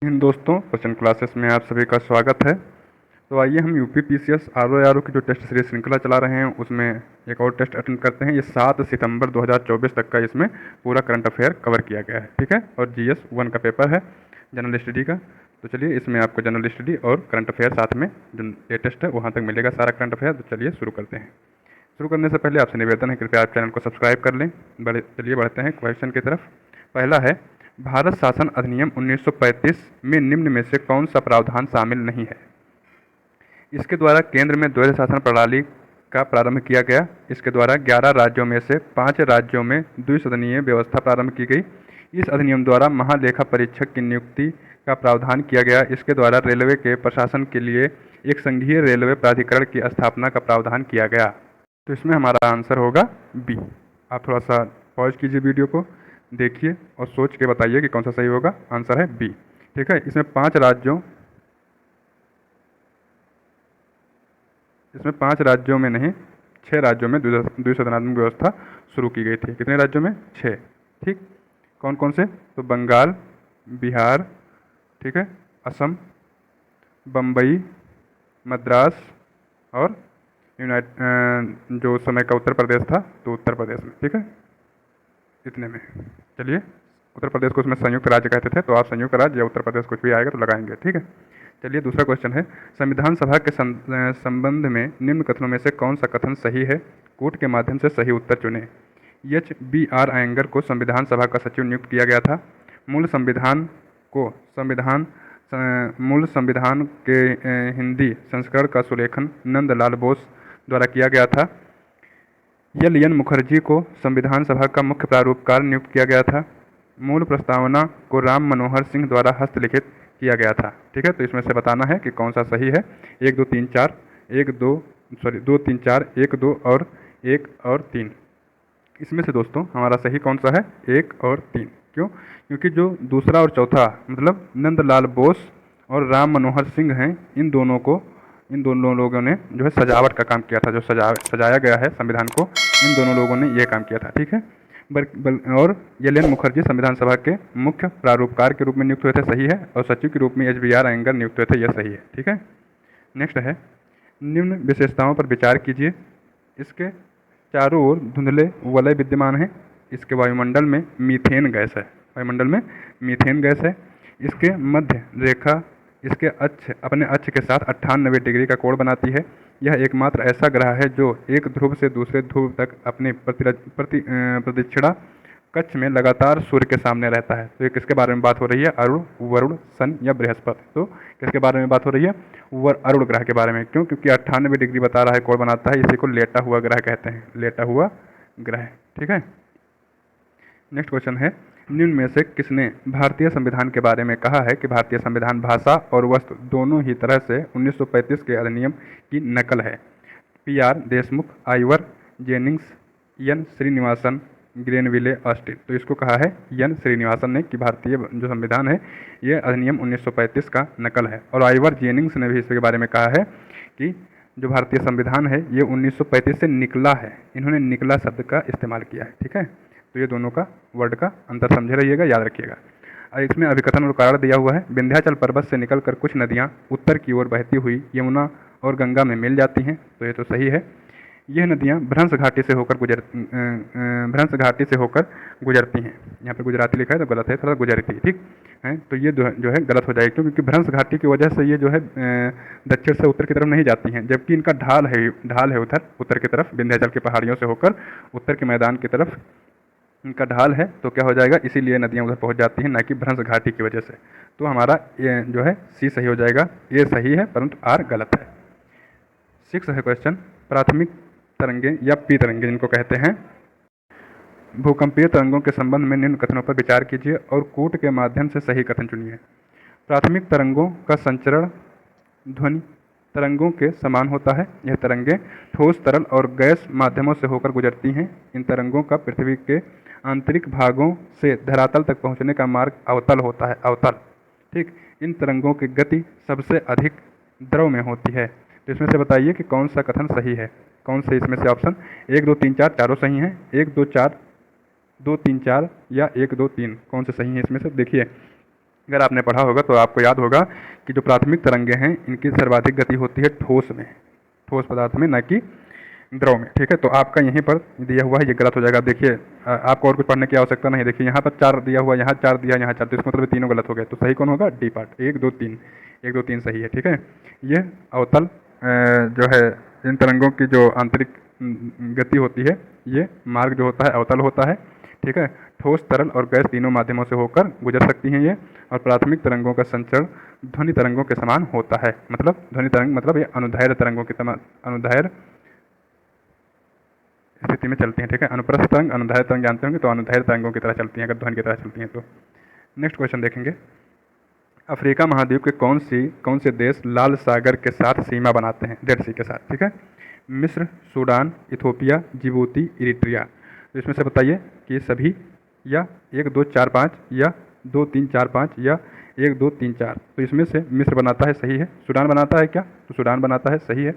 इन दोस्तों question classes में आप सभी का स्वागत है। तो आइए हम यूपी पीसीएस आर की जो टेस्ट सीरीज श्रृंखला चला रहे हैं उसमें एक और टेस्ट अटेंड करते हैं। ये 7 सितंबर 2024 तक का इसमें पूरा करंट अफेयर कवर किया गया है, ठीक है। और जीएस 1 का पेपर है जनरल स्टडी का। तो चलिए इसमें आपको जनरल स्टडी और करंट अफेयर साथ में जो लेटेस्ट है वहाँ तक मिलेगा सारा करंट अफेयर। तो चलिए शुरू करते हैं। शुरू करने से पहले आपसे निवेदन है कृपया आप चैनल को सब्सक्राइब कर लें। चलिए बढ़ते हैं क्वेश्चन की तरफ। पहला है, भारत शासन अधिनियम 1935 में निम्न में से कौन सा प्रावधान शामिल नहीं है? इसके द्वारा केंद्र में द्वैध शासन प्रणाली का प्रारंभ किया गया। इसके द्वारा 11 राज्यों में से 5 राज्यों में द्विसदनीय व्यवस्था प्रारंभ की गई। इस अधिनियम द्वारा महालेखा परीक्षक की नियुक्ति का प्रावधान किया गया। इसके द्वारा रेलवे के प्रशासन के लिए एक संघीय रेलवे प्राधिकरण की स्थापना का प्रावधान किया गया। तो इसमें हमारा आंसर होगा बी। आप थोड़ा सा पॉज कीजिए, वीडियो को देखिए और सोच के बताइए कि कौन सा सही होगा। आंसर है बी, ठीक है। इसमें 5 राज्यों में नहीं 6 राज्यों में द्विसदनात्मक व्यवस्था शुरू की गई थी। कितने राज्यों में? 6, ठीक। कौन कौन से? तो बंगाल, बिहार, ठीक है, असम, बम्बई, मद्रास और जो उस समय का उत्तर प्रदेश था तो उत्तर प्रदेश में, ठीक है, इतने में। चलिए, उत्तर प्रदेश को उसमें संयुक्त राज्य कहते थे, तो आप संयुक्त राज्य या उत्तर प्रदेश कुछ भी आएगा तो लगाएंगे, ठीक है। चलिए दूसरा क्वेश्चन है, संविधान सभा के संबंध में निम्न कथनों में से कौन सा कथन सही है? कूट के माध्यम से सही उत्तर चुनें। HBR अयंगर को संविधान सभा का सचिव नियुक्त किया गया था। मूल संविधान के हिंदी संस्करण का सुलेखन नंदलाल बोस द्वारा किया गया था। LN मुखर्जी को संविधान सभा का मुख्य प्रारूपकार नियुक्त किया गया था। मूल प्रस्तावना को राम मनोहर सिंह द्वारा हस्तलिखित किया गया था, ठीक है। तो इसमें से बताना है कि कौन सा सही है। 1 2 3 4 2 3 4 1 2 और 1 और 3। इसमें से दोस्तों हमारा सही कौन सा है? 1 और 3। क्यों? क्योंकि जो दूसरा और चौथा मतलब नंदलाल बोस और राम मनोहर सिंह हैं, इन दोनों लोगों ने जो है सजावट का काम किया था। जो सजाया गया है संविधान को, इन दोनों लोगों ने ये काम किया था, ठीक है। और LN मुखर्जी संविधान सभा के मुख्य प्रारूपकार के रूप में नियुक्त हुए थे, सही है। और सचिव के रूप में HBR अयंगर नियुक्त हुए थे, यह सही है, ठीक है। नेक्स्ट है, निम्न विशेषताओं पर विचार कीजिए। इसके चारों ओर धुंधले वलय विद्यमान है। इसके वायुमंडल में मीथेन गैस है। इसके मध्य रेखा इसके अपने अक्ष के साथ 98 डिग्री का कोण बनाती है। यह एकमात्र ऐसा ग्रह है जो एक ध्रुव से दूसरे ध्रुव तक अपने प्रदक्षिणा कक्ष में लगातार सूर्य के सामने रहता है। तो ये किसके बारे में बात हो रही है? अरुण, वरुण, सन या बृहस्पति। तो किसके बारे में बात हो रही है? अरुण ग्रह के बारे में। क्यों? क्योंकि 98 डिग्री बता रहा है, कोण बनाता है। इसी को लेटा हुआ ग्रह कहते हैं, लेटा हुआ ग्रह, ठीक है। नेक्स्ट क्वेश्चन है, निम्न में से किसने भारतीय संविधान के बारे में कहा है कि भारतीय संविधान भाषा और वस्तु दोनों ही तरह से 1935 के अधिनियम की नकल है? PR Deshmukh, Ivor Jennings, N Srinivasan, Granville Austin. तो इसको कहा है N श्रीनिवासन ने कि भारतीय जो संविधान है ये अधिनियम 1935 का नकल है। और आइवर जेनिंग्स ने भी इसके बारे में कहा है कि जो भारतीय संविधान है ये 1935 से निकला है। इन्होंने निकला शब्द का इस्तेमाल किया है, ठीक है। तो ये दोनों का वर्ड का अंतर समझे रहिएगा, याद रखिएगा। इसमें अभिकथन और कारण दिया हुआ है। विंध्याचल पर्वत से निकलकर कुछ नदियाँ उत्तर की ओर बहती हुई यमुना और गंगा में मिल जाती हैं, तो ये तो सही है। यह नदियाँ भ्रंश घाटी से होकर गुजरती हैं। यहाँ पे गुजराती लिखा है तो गलत है, थोड़ा गुजरती, ठीक है। तो ये जो है गलत हो जाएगी, क्योंकि भ्रंश घाटी की वजह से ये जो है दक्षिण से उत्तर की तरफ नहीं जाती हैं, जबकि इनका ढाल है उधर उत्तर की तरफ, विंध्याचल की पहाड़ियों से होकर उत्तर के मैदान की तरफ इनका ढाल है। तो क्या हो जाएगा? इसीलिए नदियाँ उधर पहुँच जाती हैं, ना कि भ्रंश घाटी की वजह से। तो हमारा जो है सी सही हो जाएगा। ए सही है परंतु आर गलत है। 6 है क्वेश्चन, प्राथमिक तरंगे या पी तरंगे जिनको कहते हैं, भूकंपीय तरंगों के संबंध में निम्न कथनों पर विचार कीजिए और कूट के माध्यम से सही कथन चुनिए। प्राथमिक तरंगों का संचरण ध्वनि तरंगों के समान होता है। यह तरंगें ठोस, तरल और गैस माध्यमों से होकर गुजरती हैं। इन तरंगों का पृथ्वी के आंतरिक भागों से धरातल तक पहुंचने का मार्ग अवतल होता है, अवतल, ठीक। इन तरंगों की गति सबसे अधिक द्रव में होती है। तो इसमें से बताइए कि कौन सा कथन सही है। कौन से इसमें से ऑप्शन 1 2 3 4 चारों सही हैं। 1 2 4 2 3 4 या 1 2 3 कौन से सही है इसमें से? देखिए अगर आपने पढ़ा होगा तो आपको याद होगा कि जो प्राथमिक तरंगे हैं इनकी सर्वाधिक गति होती है ठोस में, ठोस पदार्थ में, न कि द्रव में। ठीक है, तो आपका यहीं पर दिया हुआ है, ये गलत हो जाएगा। देखिए आपको और कुछ पढ़ने की आवश्यकता नहीं। देखिए यहाँ पर 4 दिया हुआ, यहाँ 4 दिया, यहाँ 4, तो इसका मतलब तीनों गलत हो गए। तो सही कौन होगा? डी पार्ट, 1 2 3, 1 2 3 सही है। ठीक है, ये अवतल जो है इन तरंगों की जो आंतरिक गति होती है, ये मार्ग जो होता है अवतल होता है। ठीक है, ठोस, तरल और गैस तीनों माध्यमों से होकर गुजर सकती हैं ये। और प्राथमिक तरंगों का संचरण ध्वनि तरंगों के समान होता है। मतलब ध्वनि तरंग मतलब ये अनुदैर्ध्य तरंगों के समान, अनुदैर्ध्य स्थिति में चलती हैं। ठीक है, अनुप्रस्थ तरंग, अनुदैर्ध्य तरंग जानते होंगे, तो अनुदैर्ध्य तरंगों की तरह चलती हैं अगर ध्वनि की तरह चलती हैं तो। नेक्स्ट क्वेश्चन देखेंगे, अफ्रीका महाद्वीप के कौन से देश लाल सागर के साथ सीमा बनाते हैं? डेड सी के साथ। ठीक है, मिस्र, सूडान, इथोपिया, जिबूती, इरिट्रिया। तो इसमें से बताइए कि सभी, या 1 2 4 5, या 2 3 4 5, या 1 2 3 4। तो इसमें से मिस्र बनाता है, सही है। सूडान बनाता है क्या? तो सूडान बनाता है, सही है।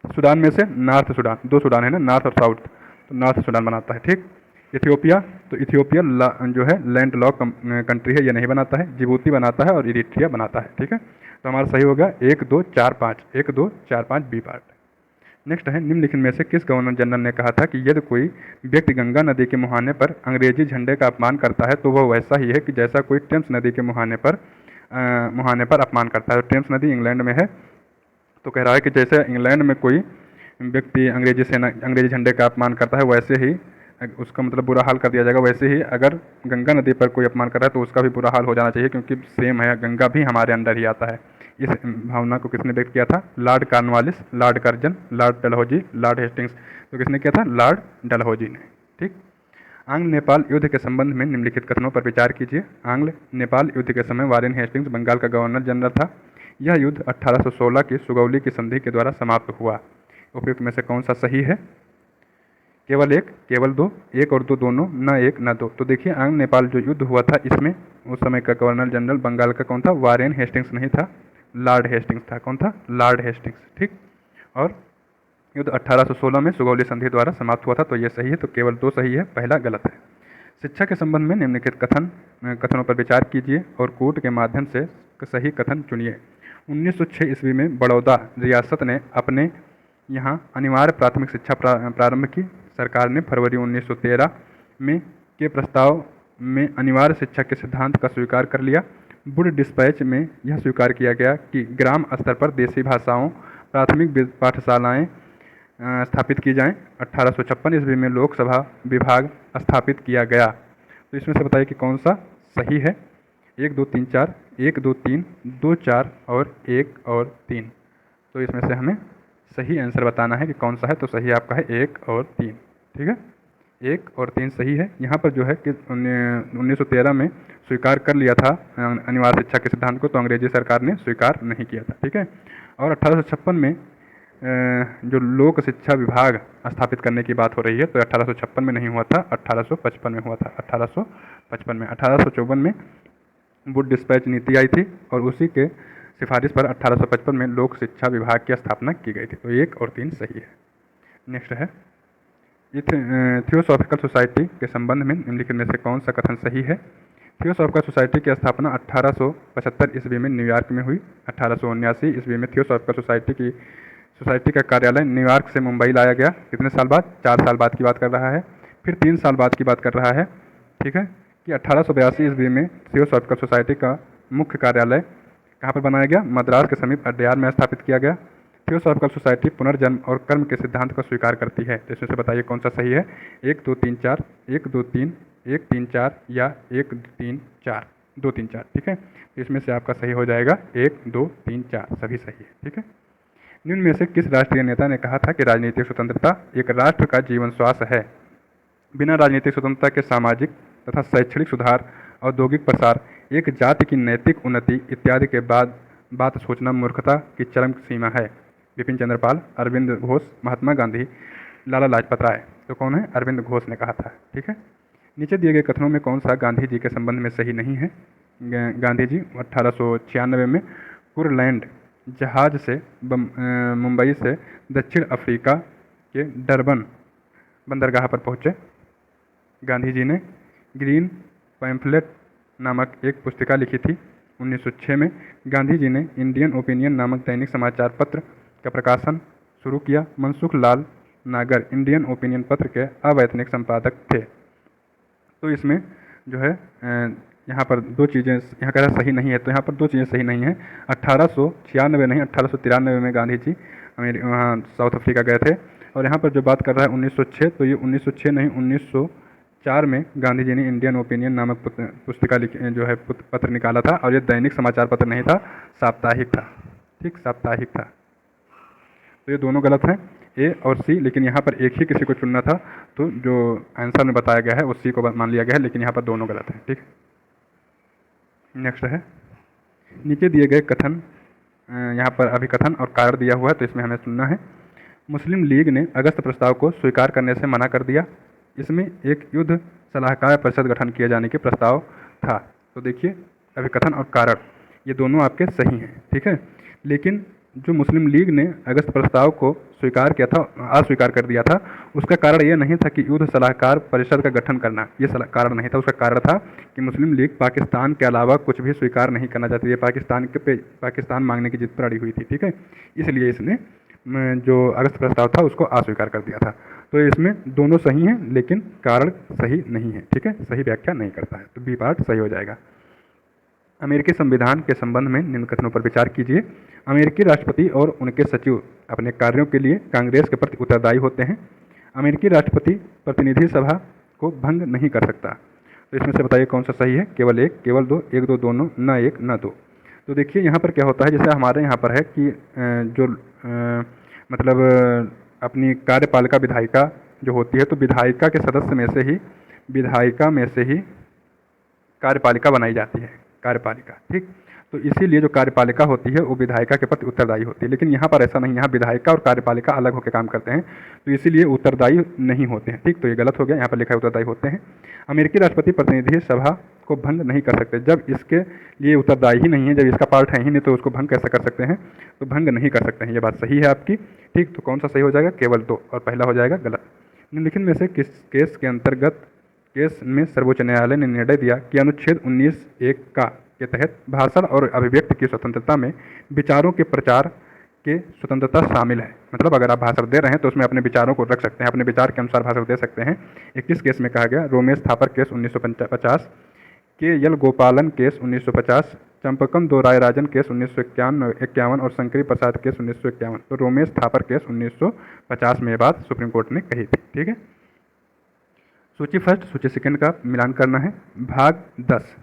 सूडान में से नॉर्थ सूडान, 2 सूडान है ना, नॉर्थ और साउथ, तो नॉर्थ सूडान बनाता है। ठीक, इथियोपिया, तो इथियोपिया जो है लैंड लॉक कंट्री है, ये नहीं बनाता है। जिबूती बनाता है और इरिट्रिया बनाता है। ठीक है, तो हमारा सही होगा 1 2 4 5, 1 2 4 5 बी पार्ट। नेक्स्ट है, निम्नलिखित में से किस गवर्नर जनरल ने कहा था कि यदि कोई व्यक्ति गंगा नदी के मुहाने पर अंग्रेजी झंडे का अपमान करता है तो वह वैसा ही है कि जैसा कोई टेम्स नदी के मुहाने पर अपमान करता है। टेम्स नदी इंग्लैंड में है, तो कह रहा है कि जैसे इंग्लैंड में कोई व्यक्ति अंग्रेजी झंडे का अपमान करता है, वैसे ही उसका मतलब बुरा हाल कर दिया जाएगा। वैसे ही अगर गंगा नदी पर कोई अपमान कर रहा है तो उसका भी बुरा हाल हो जाना चाहिए, क्योंकि सेम है, गंगा भी हमारे अंडर ही आता है। इस भावना को किसने व्यक्त किया था? Lord Cornwallis, Lord Curzon, Lord Dalhousie, Lord Hastings. तो किसने किया था? लॉर्ड डलहौजी ने। ठीक, आंग्ल नेपाल युद्ध के संबंध में निम्नलिखित कथनों पर विचार कीजिए। आंग्ल नेपाल युद्ध के समय वारेन हेस्टिंग्स बंगाल का गवर्नर जनरल था। यह युद्ध 1816 की सुगौली की संधि के द्वारा समाप्त हुआ। उपयुक्त में से कौन सा सही है? केवल 1, केवल 2, 1 और 2 दोनों, न 1 न 2। तो देखिए आंग्ल नेपाल जो युद्ध हुआ था, इसमें उस समय का गवर्नर जनरल बंगाल का कौन था? वारेन हेस्टिंग्स नहीं था, लॉर्ड हेस्टिंग्स था। कौन था? Lord Hastings. ठीक, और युद्ध 1816 में सुगौली संधि द्वारा समाप्त हुआ था, तो ये सही है। तो केवल 2 सही है, पहला गलत है। शिक्षा के संबंध में निम्नलिखित कथनों पर विचार कीजिए और कूट के माध्यम से सही कथन चुनिए। 1906 ईस्वी में बड़ौदा रियासत ने अपने यहाँ अनिवार्य प्राथमिक शिक्षा प्रारंभ की। सरकार ने फरवरी 1913 में के प्रस्ताव में अनिवार्य शिक्षा के सिद्धांत का स्वीकार कर लिया। वुड डिस्पैच में यह स्वीकार किया गया कि ग्राम स्तर पर देसी भाषाओं प्राथमिक पाठशालाएं स्थापित की जाएं। 1856 ईस्वी में लोकसभा विभाग स्थापित किया गया। तो इसमें से बताइए कि कौन सा सही है? 1 2 3 4, 1 2 3, 2 4 और 1 और 3। तो इसमें से हमें सही आंसर बताना है कि कौन सा है। तो सही आपका है 1 और 3। ठीक है, 1 और 3 सही है। यहाँ पर जो है कि 1913 में स्वीकार कर लिया था अनिवार्य शिक्षा के सिद्धांत को, तो अंग्रेजी सरकार ने स्वीकार नहीं किया था। ठीक है, और 1856 में जो लोक शिक्षा विभाग स्थापित करने की बात हो रही है, तो 1856 में नहीं हुआ था, 1855 में हुआ था। 1855 में, 1854 में वुड डिस्पैच नीति आई थी और उसी के सिफारिश पर 1855 में लोक शिक्षा विभाग की स्थापना की गई थी। तो 1 और 3 सही है। नेक्स्ट है, थियोसॉफिकल सोसाइटी के संबंध में निम्नलिखित में से कौन सा कथन सही है? थियोसॉफिकल सोसाइटी की स्थापना 1875 ईस्वी में न्यूयॉर्क में हुई। 1879 ईस्वी में थियोसॉफिकल सोसाइटी का कार्यालय न्यूयॉर्क से मुंबई लाया गया। कितने साल बाद? 4 साल बाद की बात कर रहा है। फिर 3 साल बाद की बात कर रहा है। ठीक है, कि 1882 ईस्वी में थियोसॉफिकल सोसाइटी का मुख्य कार्यालय कहाँ पर बनाया गया? मद्रास के समीप अड्यार में स्थापित किया गया। थियोसॉफिकल सोसाइटी पुनर्जन्म और कर्म के सिद्धांत को स्वीकार करती है। तो इसमें से बताइए कौन सा सही है? 1 2 3 4, 1 2 3, 1 3 4, या 1 3 4, 2 3 4। ठीक है, तो इसमें से आपका सही हो जाएगा 1 2 3 4, सभी सही है। ठीक है, निम्न में से किस राष्ट्रीय नेता ने कहा था कि राजनीतिक स्वतंत्रता एक राष्ट्र का जीवन श्वास है? बिना राजनीतिक स्वतंत्रता के सामाजिक तथा शैक्षणिक सुधार, औद्योगिक प्रसार, एक जाति की नैतिक उन्नति इत्यादि के बाद बात सोचना मूर्खता की चरम सीमा है। बिपिन चंद्र पाल, अरविंद घोष, महात्मा गांधी, लाला लाजपत राय। तो कौन है? अरविंद घोष ने कहा था। ठीक है, नीचे दिए गए कथनों में कौन सा गांधी जी के संबंध में सही नहीं है? गांधी जी 1896 में कुरलैंड जहाज से मुंबई से दक्षिण अफ्रीका के डरबन बंदरगाह पर पहुँचे। गांधी जी ने ग्रीन पैम्फलेट नामक एक पुस्तिका लिखी थी। 1906 में गांधी जी ने इंडियन ओपिनियन नामक दैनिक समाचार पत्र का प्रकाशन शुरू किया। मनसुख लाल नागर इंडियन ओपिनियन पत्र के अवैतनिक संपादक थे। तो इसमें जो है यहाँ पर दो चीज़ें यहाँ कह रहा सही नहीं है, तो यहाँ पर दो चीज़ें सही नहीं है। 1896 नहीं 1893 में गांधी जी वहाँ साउथ अफ्रीका गए थे, और यहाँ पर जो बात कर रहा है 1906, तो ये 1906 नहीं 1904 में गांधी जी ने इंडियन ओपिनियन नामक पुस्तिका जो है पत्र निकाला था, और ये दैनिक समाचार पत्र नहीं था, साप्ताहिक था। ठीक, साप्ताहिक था। तो ये दोनों गलत हैं, ए और सी, लेकिन यहाँ पर एक ही किसी को चुनना था, तो जो आंसर में बताया गया है वो सी को मान लिया गया है, लेकिन यहाँ पर दोनों गलत हैं। ठीक, नेक्स्ट है नीचे दिए गए कथन, यहाँ पर अभिकथन और कारण दिया हुआ है, तो इसमें हमें सुनना है। मुस्लिम लीग ने अगस्त प्रस्ताव को स्वीकार करने से मना कर दिया। इसमें एक युद्ध सलाहकार परिषद गठन किए जाने के प्रस्ताव था। तो देखिए अभिकथन और कारण ये दोनों आपके सही हैं। ठीक है, लेकिन जो मुस्लिम लीग ने अगस्त प्रस्ताव को स्वीकार किया था, अस्वीकार कर दिया था, उसका कारण ये नहीं था कि युद्ध सलाहकार परिषद का गठन करना, ये कारण नहीं था। उसका कारण था कि मुस्लिम लीग पाकिस्तान के अलावा कुछ भी स्वीकार नहीं करना चाहती है, पाकिस्तान मांगने की जिद पर अड़ी हुई थी। ठीक है, इसलिए इसने जो अगस्त प्रस्ताव था उसको अस्वीकार कर दिया था। तो इसमें दोनों सही हैं, लेकिन कारण सही नहीं है। ठीक है, सही व्याख्या नहीं करता है, तो बी पार्ट सही हो जाएगा। अमेरिकी संविधान के संबंध में निम्न कथनों पर विचार कीजिए। अमेरिकी राष्ट्रपति और उनके सचिव अपने कार्यों के लिए कांग्रेस के प्रति उत्तरदायी होते हैं। अमेरिकी राष्ट्रपति प्रतिनिधि सभा को भंग नहीं कर सकता। तो इसमें से बताइए कौन सा सही है। केवल एक, केवल दो, एक दो दोनों, न एक न दो। तो देखिए यहाँ पर क्या होता है, जैसे हमारे यहाँ पर है कि जो मतलब अपनी कार्यपालिका विधायिका जो होती है, तो विधायिका के सदस्य में से ही विधायिका में से ही कार्यपालिका बनाई जाती है, कार्यपालिका। ठीक, तो इसीलिए जो कार्यपालिका होती है वो विधायिका के प्रति उत्तरदायी होती है, लेकिन यहाँ पर ऐसा नहीं, यहाँ विधायिका और कार्यपालिका अलग होकर काम करते हैं, तो इसीलिए उत्तरदायी नहीं होते हैं। ठीक, तो ये गलत हो गया, यहाँ पर लिखा है उत्तरदायी होते हैं। अमेरिकी राष्ट्रपति प्रतिनिधि सभा को भंग नहीं कर सकते। जब इसके लिए उत्तरदायी ही नहीं है, जब इसका पार्ट है ही नहीं, तो उसको भंग कैसे कर सकते हैं, तो भंग नहीं कर सकते हैं। ये बात सही है आपकी। ठीक, तो कौन सा सही हो जाएगा, केवल दो, और पहला हो जाएगा गलत। निम्नलिखित में से किस केस के अंतर्गत केस में सर्वोच्च न्यायालय ने निर्णय दिया कि अनुच्छेद 19(1) के तहत भाषण और अभिव्यक्ति की स्वतंत्रता में विचारों के प्रचार के स्वतंत्रता शामिल है। मतलब अगर आप भाषण दे रहे हैं तो उसमें अपने विचारों को रख सकते हैं, अपने विचार के अनुसार भाषण दे सकते हैं। 21 केस में कहा गया, रोमेश थापर केस 1950, के एल गोपालन केस 1950, चंपकम दो रायराजन केस 1951 और शंकरी प्रसाद केस 1951। तो रोमेश थापर केस 1950 में ये बात सुप्रीम कोर्ट ने कही थी। ठीक है, सूची फर्स्ट सूची सेकंड का मिलान करना है। भाग 10,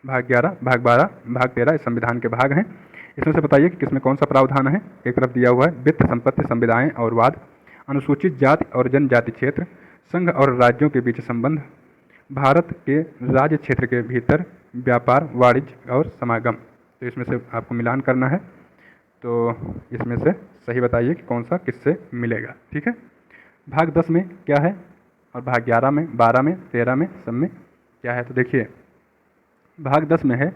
भाग 11, भाग 12, भाग 13 इस संविधान के भाग हैं। इसमें से बताइए कि किसमें कौन सा प्रावधान है। एक तरफ दिया हुआ है वित्त, संपत्ति, संविदाएं और वाद, अनुसूचित जाति और जनजाति क्षेत्र, संघ और राज्यों के बीच संबंध, भारत के राज्य क्षेत्र के भीतर व्यापार, वाणिज्य और समागम। तो इसमें से आपको मिलान करना है, तो इसमें से सही बताइए कि कौन सा किससे मिलेगा। ठीक है, भाग 10 में क्या है और भाग 11 में, 12 में, 13 में, सब में क्या है। तो देखिए भाग 10 में है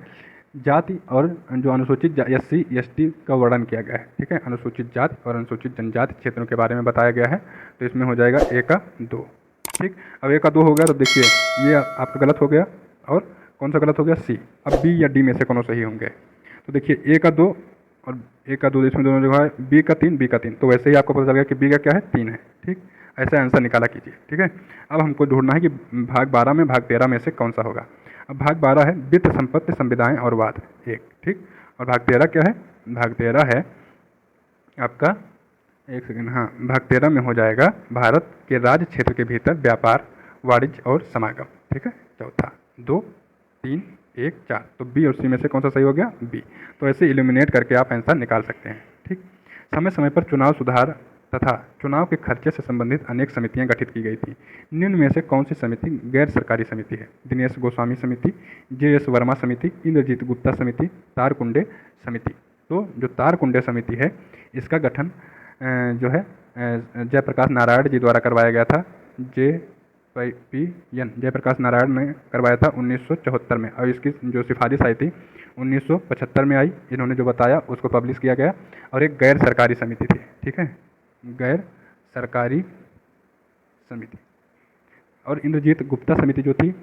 जाति और जो अनुसूचित SC ST का वर्णन किया गया है। ठीक है, अनुसूचित जाति और अनुसूचित जनजाति क्षेत्रों के बारे में बताया गया है, तो इसमें हो जाएगा A का 2। ठीक, अब A का 2 हो गया, तो देखिए ये आपका गलत हो गया, और कौन सा गलत हो गया, C। अब B या D में से कौन सही होंगे। तो देखिए A का 2 और A का 2, इसमें दोनों जगह है, B का 3, B का 3, तो वैसे ही आपको पता चल गया कि B का क्या है, 3 है। ठीक, ऐसे आंसर निकाला कीजिए। ठीक है, अब हमको ढूंढना है कि भाग 12 में, भाग 13 में से कौन सा होगा। अब भाग 12 है वित्त, संपत्ति, संविदाएं और वाद 1। ठीक, और भाग 13 क्या है, भाग 13 है आपका, एक सेकंड, हाँ, भाग 13 में हो जाएगा भारत के राज्य क्षेत्र के भीतर व्यापार, वाणिज्य और समागम। ठीक है, चौथा 2, 3, 1, 4, तो B और C में से कौन सा सही हो गया, B। तो ऐसे इल्यूमिनेट करके आप आंसर निकाल सकते हैं। ठीक, समय समय पर चुनाव सुधार तथा चुनाव के खर्चे से संबंधित अनेक समितियां गठित की गई थी। निम्न में से कौन सी समिति गैर सरकारी समिति है। दिनेश गोस्वामी समिति, JS वर्मा समिति, इंद्रजीत गुप्ता समिति, तारकुंडे समिति। तो जो तारकुंडे समिति है इसका गठन जो है जयप्रकाश नारायण जी द्वारा करवाया गया था। जयप्रकाश नारायण ने करवाया था 1974 में, और इसकी जो सिफारिश आई थी 1975 में आई। इन्होंने जो बताया उसको पब्लिश किया गया, और एक गैर सरकारी समिति थी। ठीक है, गैर सरकारी समिति। और इंद्रजीत गुप्ता समिति जो थी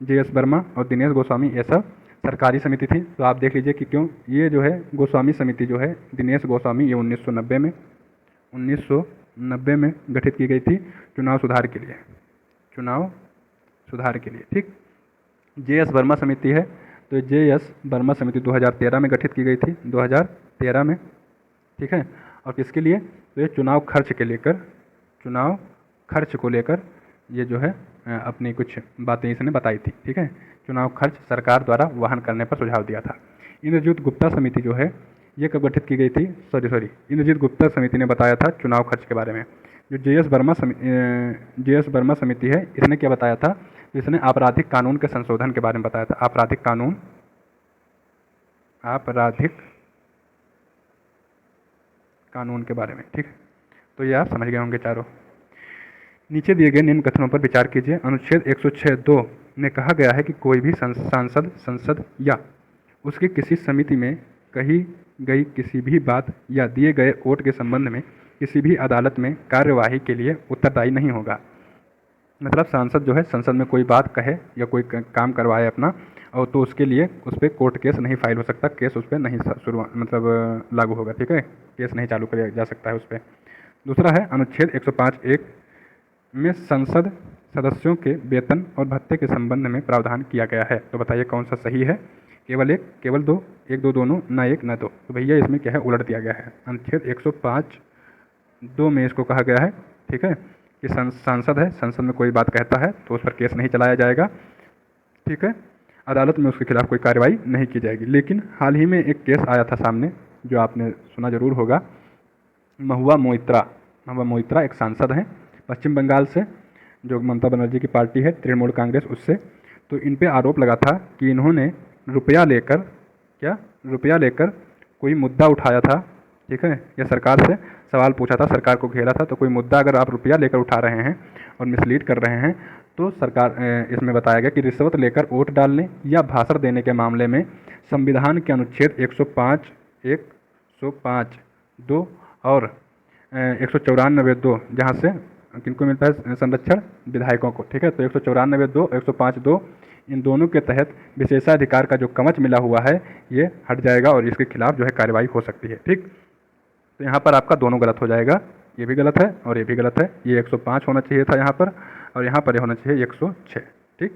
JS वर्मा और दिनेश गोस्वामी, ये सब सरकारी समिति थी। तो आप देख लीजिए कि क्यों ये जो है गोस्वामी समिति जो है दिनेश गोस्वामी, ये 1990 में गठित की गई थी चुनाव सुधार के लिए, चुनाव सुधार के लिए। ठीक। JS वर्मा समिति है, तो JS वर्मा समिति 2013 में गठित की गई थी, 2013 में। ठीक है। और किसके लिए? तो ये चुनाव खर्च के लेकर, चुनाव खर्च को लेकर ये जो है अपनी कुछ बातें इसने बताई थी। ठीक है। चुनाव खर्च सरकार द्वारा वहन करने पर सुझाव दिया था। इंद्रजीत गुप्ता समिति जो है ये कब गठित की गई थी? इंद्रजीत गुप्ता समिति ने बताया था चुनाव खर्च के बारे में। जो JS वर्मा समिति है, इसने क्या बताया था? इसने आपराधिक कानून के संशोधन के बारे में बताया था। आपराधिक कानून के बारे में। ठीक। तो ये आप समझ गए होंगे चारों। नीचे दिए गए निम्न कथनों पर विचार कीजिए। अनुच्छेद 106(2) में कहा गया है कि कोई भी सांसद, संसद या उसकी किसी समिति में कही गई किसी भी बात या दिए गए वोट के संबंध में किसी भी अदालत में कार्यवाही के लिए उत्तरदायी नहीं होगा। मतलब सांसद जो है संसद में कोई बात कहे या कोई काम करवाए अपना, और तो उसके लिए उस पर कोर्ट केस नहीं फाइल हो सकता, केस उस पर नहीं लागू होगा। ठीक है। केस नहीं चालू किया जा सकता है उस पर। दूसरा है अनुच्छेद 105(1) में संसद सदस्यों के वेतन और भत्ते के संबंध में प्रावधान किया गया है। तो बताइए कौन सा सही है? केवल एक, केवल दो, एक दो दोनों, ना एक ना दो। तो भैया इसमें क्या है? उलट दिया गया है। अनुच्छेद 105(2) में इसको कहा गया है, ठीक है, कि सांसद है, संसद में कोई बात कहता है तो उस पर केस नहीं चलाया जाएगा। ठीक है। अदालत में उसके खिलाफ कोई कार्रवाई नहीं की जाएगी। लेकिन हाल ही में एक केस आया था सामने, जो आपने सुना जरूर होगा। महुआ मोइत्रा एक सांसद हैं पश्चिम बंगाल से, जो ममता बनर्जी की पार्टी है, तृणमूल कांग्रेस, उससे। तो इन पे आरोप लगा था कि इन्होंने रुपया लेकर कोई मुद्दा उठाया था। ठीक है। या सरकार से सवाल पूछा था, सरकार को घेरा था। तो कोई मुद्दा अगर आप रुपया लेकर उठा रहे हैं और मिसलीड कर रहे हैं, तो सरकार, इसमें बताया गया कि रिश्वत लेकर वोट डालने या भाषण देने के मामले में संविधान के अनुच्छेद 105(2) और 194(2) जहाँ से किनको मिलता है संरक्षण? विधायकों को। ठीक है। तो 194(2), 105(2) इन दोनों के तहत विशेषाधिकार का जो कवच मिला हुआ है ये हट जाएगा और इसके खिलाफ जो है कार्रवाई हो सकती है। ठीक। तो यहाँ पर आपका दोनों गलत हो जाएगा, ये भी गलत है और ये भी गलत है। ये 105 होना चाहिए था यहाँ पर, और यहाँ पर होना चाहिए 106। ठीक।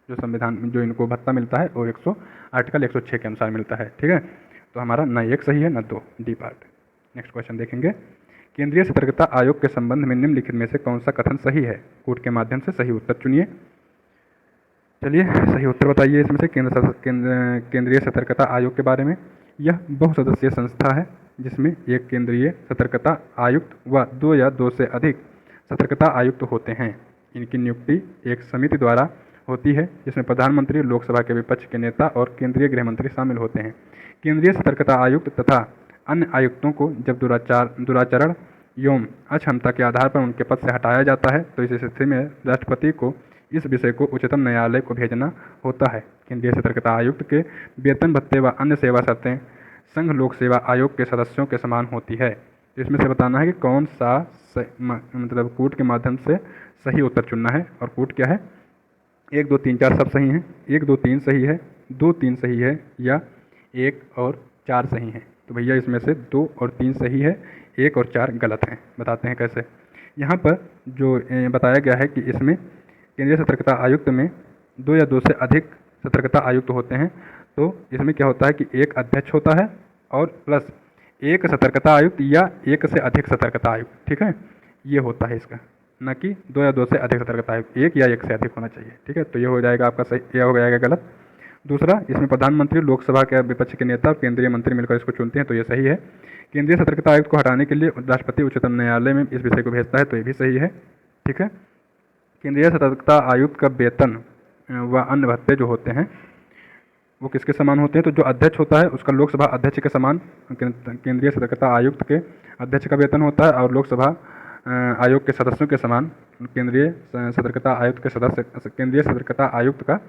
जो संविधान जो इनको भत्ता मिलता है वो आर्टिकल 106 के अनुसार मिलता है। ठीक है। तो हमारा न एक सही है न दो, डी पार्ट। नेक्स्ट क्वेश्चन देखेंगे। केंद्रीय सतर्कता आयोग के संबंध में निम्नलिखित में से कौन सा कथन सही है? कोड के माध्यम से सही उत्तर चुनिए। चलिए सही उत्तर बताइए इसमें से केंद्रीय सतर्कता आयोग के बारे में। यह बहुसदस्यीय संस्था है जिसमें एक केंद्रीय सतर्कता आयुक्त व 2 या 2 से अधिक सतर्कता आयुक्त होते हैं। इनकी नियुक्ति एक समिति द्वारा होती है जिसमें प्रधानमंत्री, लोकसभा के विपक्ष के नेता और केंद्रीय गृह मंत्री शामिल होते हैं। केंद्रीय सतर्कता आयुक्त तथा अन्य आयुक्तों को जब दुराचरण एवं अक्षमता के आधार पर उनके पद से हटाया जाता है तो इस स्थिति में राष्ट्रपति को इस विषय को उच्चतम न्यायालय को भेजना होता है। केंद्रीय सतर्कता आयुक्त के वेतन, भत्ते व अन्य सेवा शर्तें संघ लोक सेवा आयोग के सदस्यों के समान होती है। इसमें से बताना है कि कौन सा मतलब कूट के माध्यम से सही उत्तर चुनना है। और कूट क्या है? 1, 2, 3, 4 सब सही हैं, 1, 2, 3 सही है, 2, 3 सही है, या 1 और 4 सही हैं। तो भैया इसमें से 2 और 3 सही है, 1 और 4 गलत हैं। बताते हैं कैसे। यहाँ पर जो बताया गया है कि इसमें केंद्रीय सतर्कता आयुक्त में 2 या 2 से अधिक सतर्कता आयुक्त होते हैं। तो इसमें क्या होता है कि एक अध्यक्ष होता है और प्लस एक सतर्कता आयुक्त या एक से अधिक सतर्कता आयुक्त। ठीक है। ये होता है इसका, न कि 2 या 2 से अधिक सतर्कता आयुक्त, एक या एक से अधिक होना चाहिए। ठीक है। तो ये हो जाएगा आपका सही, यह हो जाएगा गलत। दूसरा, इसमें प्रधानमंत्री, लोकसभा के विपक्ष के नेता और केंद्रीय मंत्री मिलकर इसको चुनते हैं, तो ये सही है। केंद्रीय सतर्कता आयुक्त को हटाने के लिए राष्ट्रपति उच्चतम न्यायालय में इस विषय को भेजता है, तो ये भी सही है। ठीक है। केंद्रीय सतर्कता आयुक्त का वेतन व अन्य भत्ते जो होते हैं वो किसके समान होते हैं? तो जो अध्यक्ष होता है उसका लोकसभा अध्यक्ष के समान केंद्रीय सतर्कता आयुक्त के अध्यक्ष का वेतन होता है, और लोकसभा आयोग के सदस्यों के समान केंद्रीय सतर्कता आयुक्त का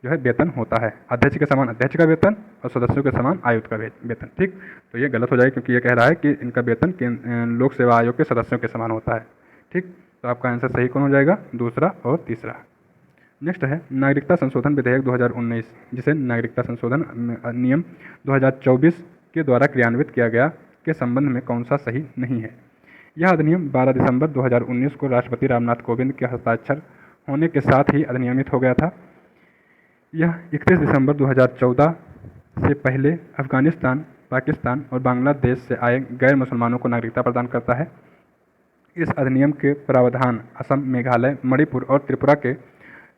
जो है वेतन होता है। अध्यक्ष के समान अध्यक्ष का वेतन और सदस्यों के समान आयुक्त का वेतन। ठीक। तो ये गलत हो जाएगा क्योंकि ये कह रहा है कि इनका वेतन लोक सेवा आयोग के सदस्यों के समान होता है। ठीक। तो आपका आंसर सही कौन हो जाएगा? दूसरा और तीसरा। नेक्स्ट है नागरिकता संशोधन विधेयक 2019, जिसे नागरिकता संशोधन नियम 2024 के द्वारा क्रियान्वित किया गया के संबंध में कौन सा सही नहीं है। यह अधिनियम 12 दिसंबर 2019 को राष्ट्रपति रामनाथ कोविंद के हस्ताक्षर होने के साथ ही अधिनियमित हो गया था। यह 31 दिसंबर 2014 से पहले अफगानिस्तान, पाकिस्तान और बांग्लादेश से आए गैर मुसलमानों को नागरिकता प्रदान करता है। इस अधिनियम के प्रावधान असम, मेघालय, मणिपुर और त्रिपुरा के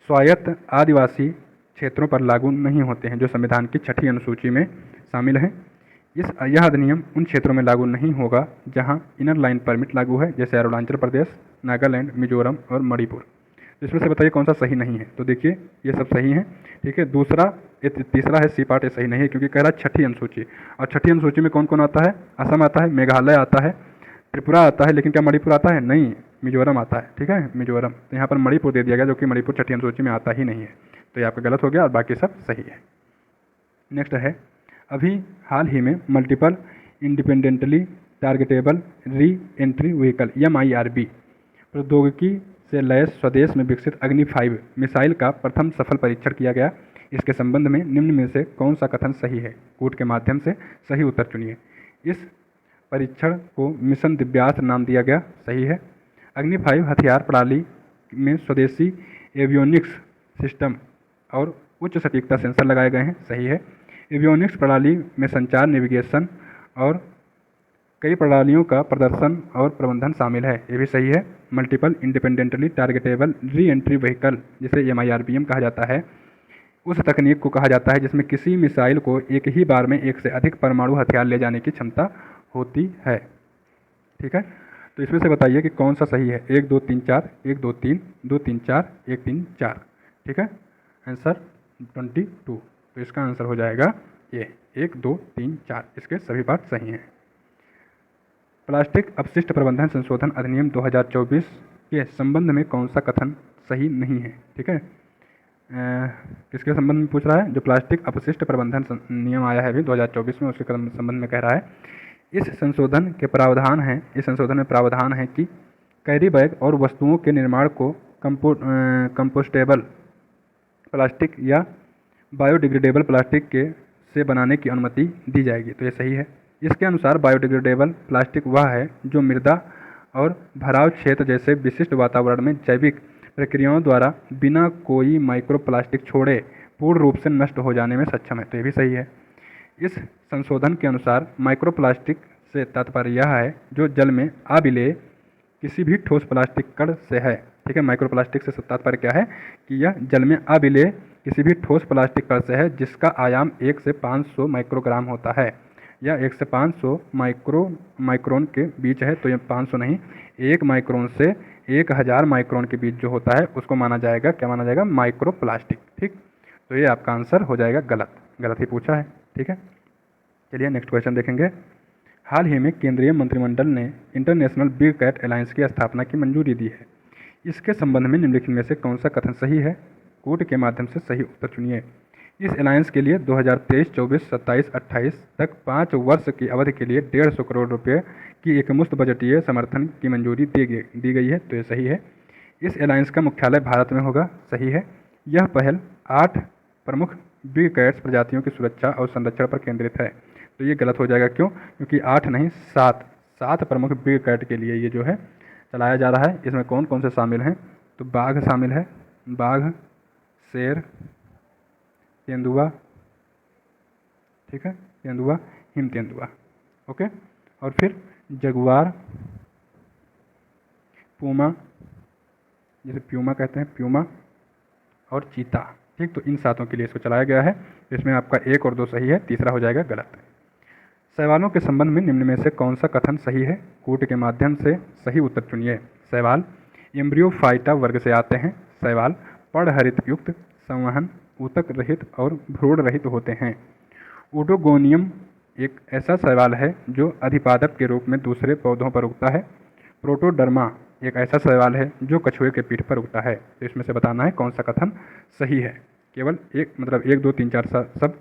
स्वायत्त आदिवासी क्षेत्रों पर लागू नहीं होते हैं जो संविधान की 6ठी अनुसूची में शामिल हैं। यह अधिनियम उन क्षेत्रों में लागू नहीं होगा जहां इनर लाइन परमिट लागू है, जैसे अरुणाचल प्रदेश, नागालैंड, मिजोरम और मणिपुर। इसमें से बताइए कौन सा सही नहीं है। तो देखिए ये सब सही हैं, ठीक है। तीसरा है सी पार्ट, ये सही नहीं है क्योंकि कह रहा है 6ठी अनुसूची, और 6ठी अनुसूची में कौन कौन आता है? असम आता है, मेघालय आता है, त्रिपुरा आता है, लेकिन क्या मणिपुर आता है? नहीं, मिजोरम आता है, ठीक है, मिजोरम। तो यहाँ पर मणिपुर दे दिया गया, जो कि मणिपुर 6ठी अनुसूची में आता ही नहीं है। तो ये आपका गलत हो गया और बाकी सब सही है। नेक्स्ट है अभी हाल ही में multiple independently targetable re entry vehicle MIRV प्रौद्योगिकी से लैस स्वदेश में विकसित अग्नि 5 मिसाइल का प्रथम सफल परीक्षण किया गया। इसके संबंध में निम्न में से कौन सा कथन सही है? कूट के माध्यम से सही उत्तर चुनिए। इस परीक्षण को मिशन दिव्यास्त्र नाम दिया गया, सही है। अग्नि 5 हथियार प्रणाली में स्वदेशी एवियोनिक्स सिस्टम और उच्च सटीकता सेंसर लगाए गए हैं, सही है। एवियोनिक्स प्रणाली में संचार, नेविगेशन और कई प्रणालियों का प्रदर्शन और प्रबंधन शामिल है, ये भी सही है। Multiple independently targetable re entry vehicle, जिसे MIRVM कहा जाता है, उस तकनीक को कहा जाता है जिसमें किसी मिसाइल को एक ही बार में एक से अधिक परमाणु हथियार ले जाने की क्षमता होती है, ठीक है। तो इसमें से बताइए कि कौन सा सही है। 1 2 3 4, 1 2 3, 2 3 4, 1 3 4, ठीक है। आंसर 22। तो इसका आंसर हो जाएगा ये 1 2 3 4, इसके सभी पार्ट सही हैं। प्लास्टिक अपशिष्ट प्रबंधन संशोधन अधिनियम 2024 के संबंध में कौन सा कथन सही नहीं है, ठीक है। किसके संबंध में पूछ रहा है? जो प्लास्टिक अपशिष्ट प्रबंधन नियम आया है अभी 2024 में, उसके संबंध में कह रहा है। इस संशोधन में प्रावधान है कि कैरी बैग और वस्तुओं के निर्माण को कंपोस्टेबल प्लास्टिक या बायोडिग्रेडेबल प्लास्टिक से बनाने की अनुमति दी जाएगी। तो ये सही है। इसके अनुसार बायोडिग्रेडेबल प्लास्टिक वह है जो मृदा और भराव क्षेत्र जैसे विशिष्ट वातावरण में जैविक प्रक्रियाओं द्वारा बिना कोई माइक्रो प्लास्टिक छोड़े पूर्ण रूप से नष्ट हो जाने में सक्षम है। तो ये भी सही है। इस संशोधन के अनुसार माइक्रो प्लास्टिक से तात्पर्य यह है जो जल में अविलेय किसी भी ठोस प्लास्टिक कण से है, ठीक है। माइक्रो प्लास्टिक से तात्पर्य क्या है कि यह जल में अविलेय किसी भी ठोस प्लास्टिक कण से है जिसका आयाम 1 से 500 माइक्रोग्राम होता है, या 1 से 500 माइक्रोन के बीच है। तो ये 500 नहीं, 1 माइक्रोन से 1000 माइक्रोन के बीच जो होता है उसको माना जाएगा, क्या माना जाएगा? माइक्रो प्लास्टिक, ठीक। तो ये आपका आंसर हो जाएगा गलत ही पूछा है, ठीक है। चलिए नेक्स्ट क्वेश्चन देखेंगे। हाल ही में केंद्रीय मंत्रिमंडल ने इंटरनेशनल बिग कैट अलायंस की स्थापना की मंजूरी दी है। इसके संबंध में निम्नलिखित में से कौन सा कथन सही है? कूट के माध्यम से सही उत्तर चुनिए। इस अलायंस के लिए 2023, 24, 27, 28 तक 5 वर्ष की अवधि के लिए 150 करोड़ रुपये की एकमुश्त बजटीय समर्थन की मंजूरी दी गई है। तो ये सही है। इस अलायंस का मुख्यालय भारत में होगा, सही है। यह पहल 8 प्रमुख बिग कैट्स प्रजातियों की सुरक्षा और संरक्षण पर केंद्रित है। तो ये गलत हो जाएगा, क्यों? क्योंकि 8 नहीं 7 प्रमुख बिग कैट के लिए ये जो है चलाया जा रहा है। इसमें कौन कौन से शामिल हैं? तो बाघ शामिल है, बाघ, शेर, तेंदुआ, ठीक है, तेंदुआ, हिम तेंदुआ, ओके। और फिर जगुआर, पूमा, जिसे प्यूमा कहते हैं, प्यूमा और चीता, ठीक। तो इन 7 के लिए इसको चलाया गया है। इसमें आपका 1 और 2 सही है, तीसरा हो जाएगा गलत। शैवालों के संबंध में निम्न में से कौन सा कथन सही है? कूट के माध्यम से सही उत्तर चुनिए। शैवाल एम्ब्रियोफाइटा वर्ग से आते हैं। शैवाल पर्णहरित युक्त, संवहन, ऊतक रहित और भ्रूण रहित होते हैं। ओडोगोनियम एक ऐसा शैवाल है जो अधिपादप के रूप में दूसरे पौधों पर उगता है। प्रोटोडर्मा एक ऐसा शैवाल है जो कछुए के पीठ पर उगता है। तो इसमें से बताना है कौन सा कथन सही है। केवल एक, मतलब 1 2 3 4 सब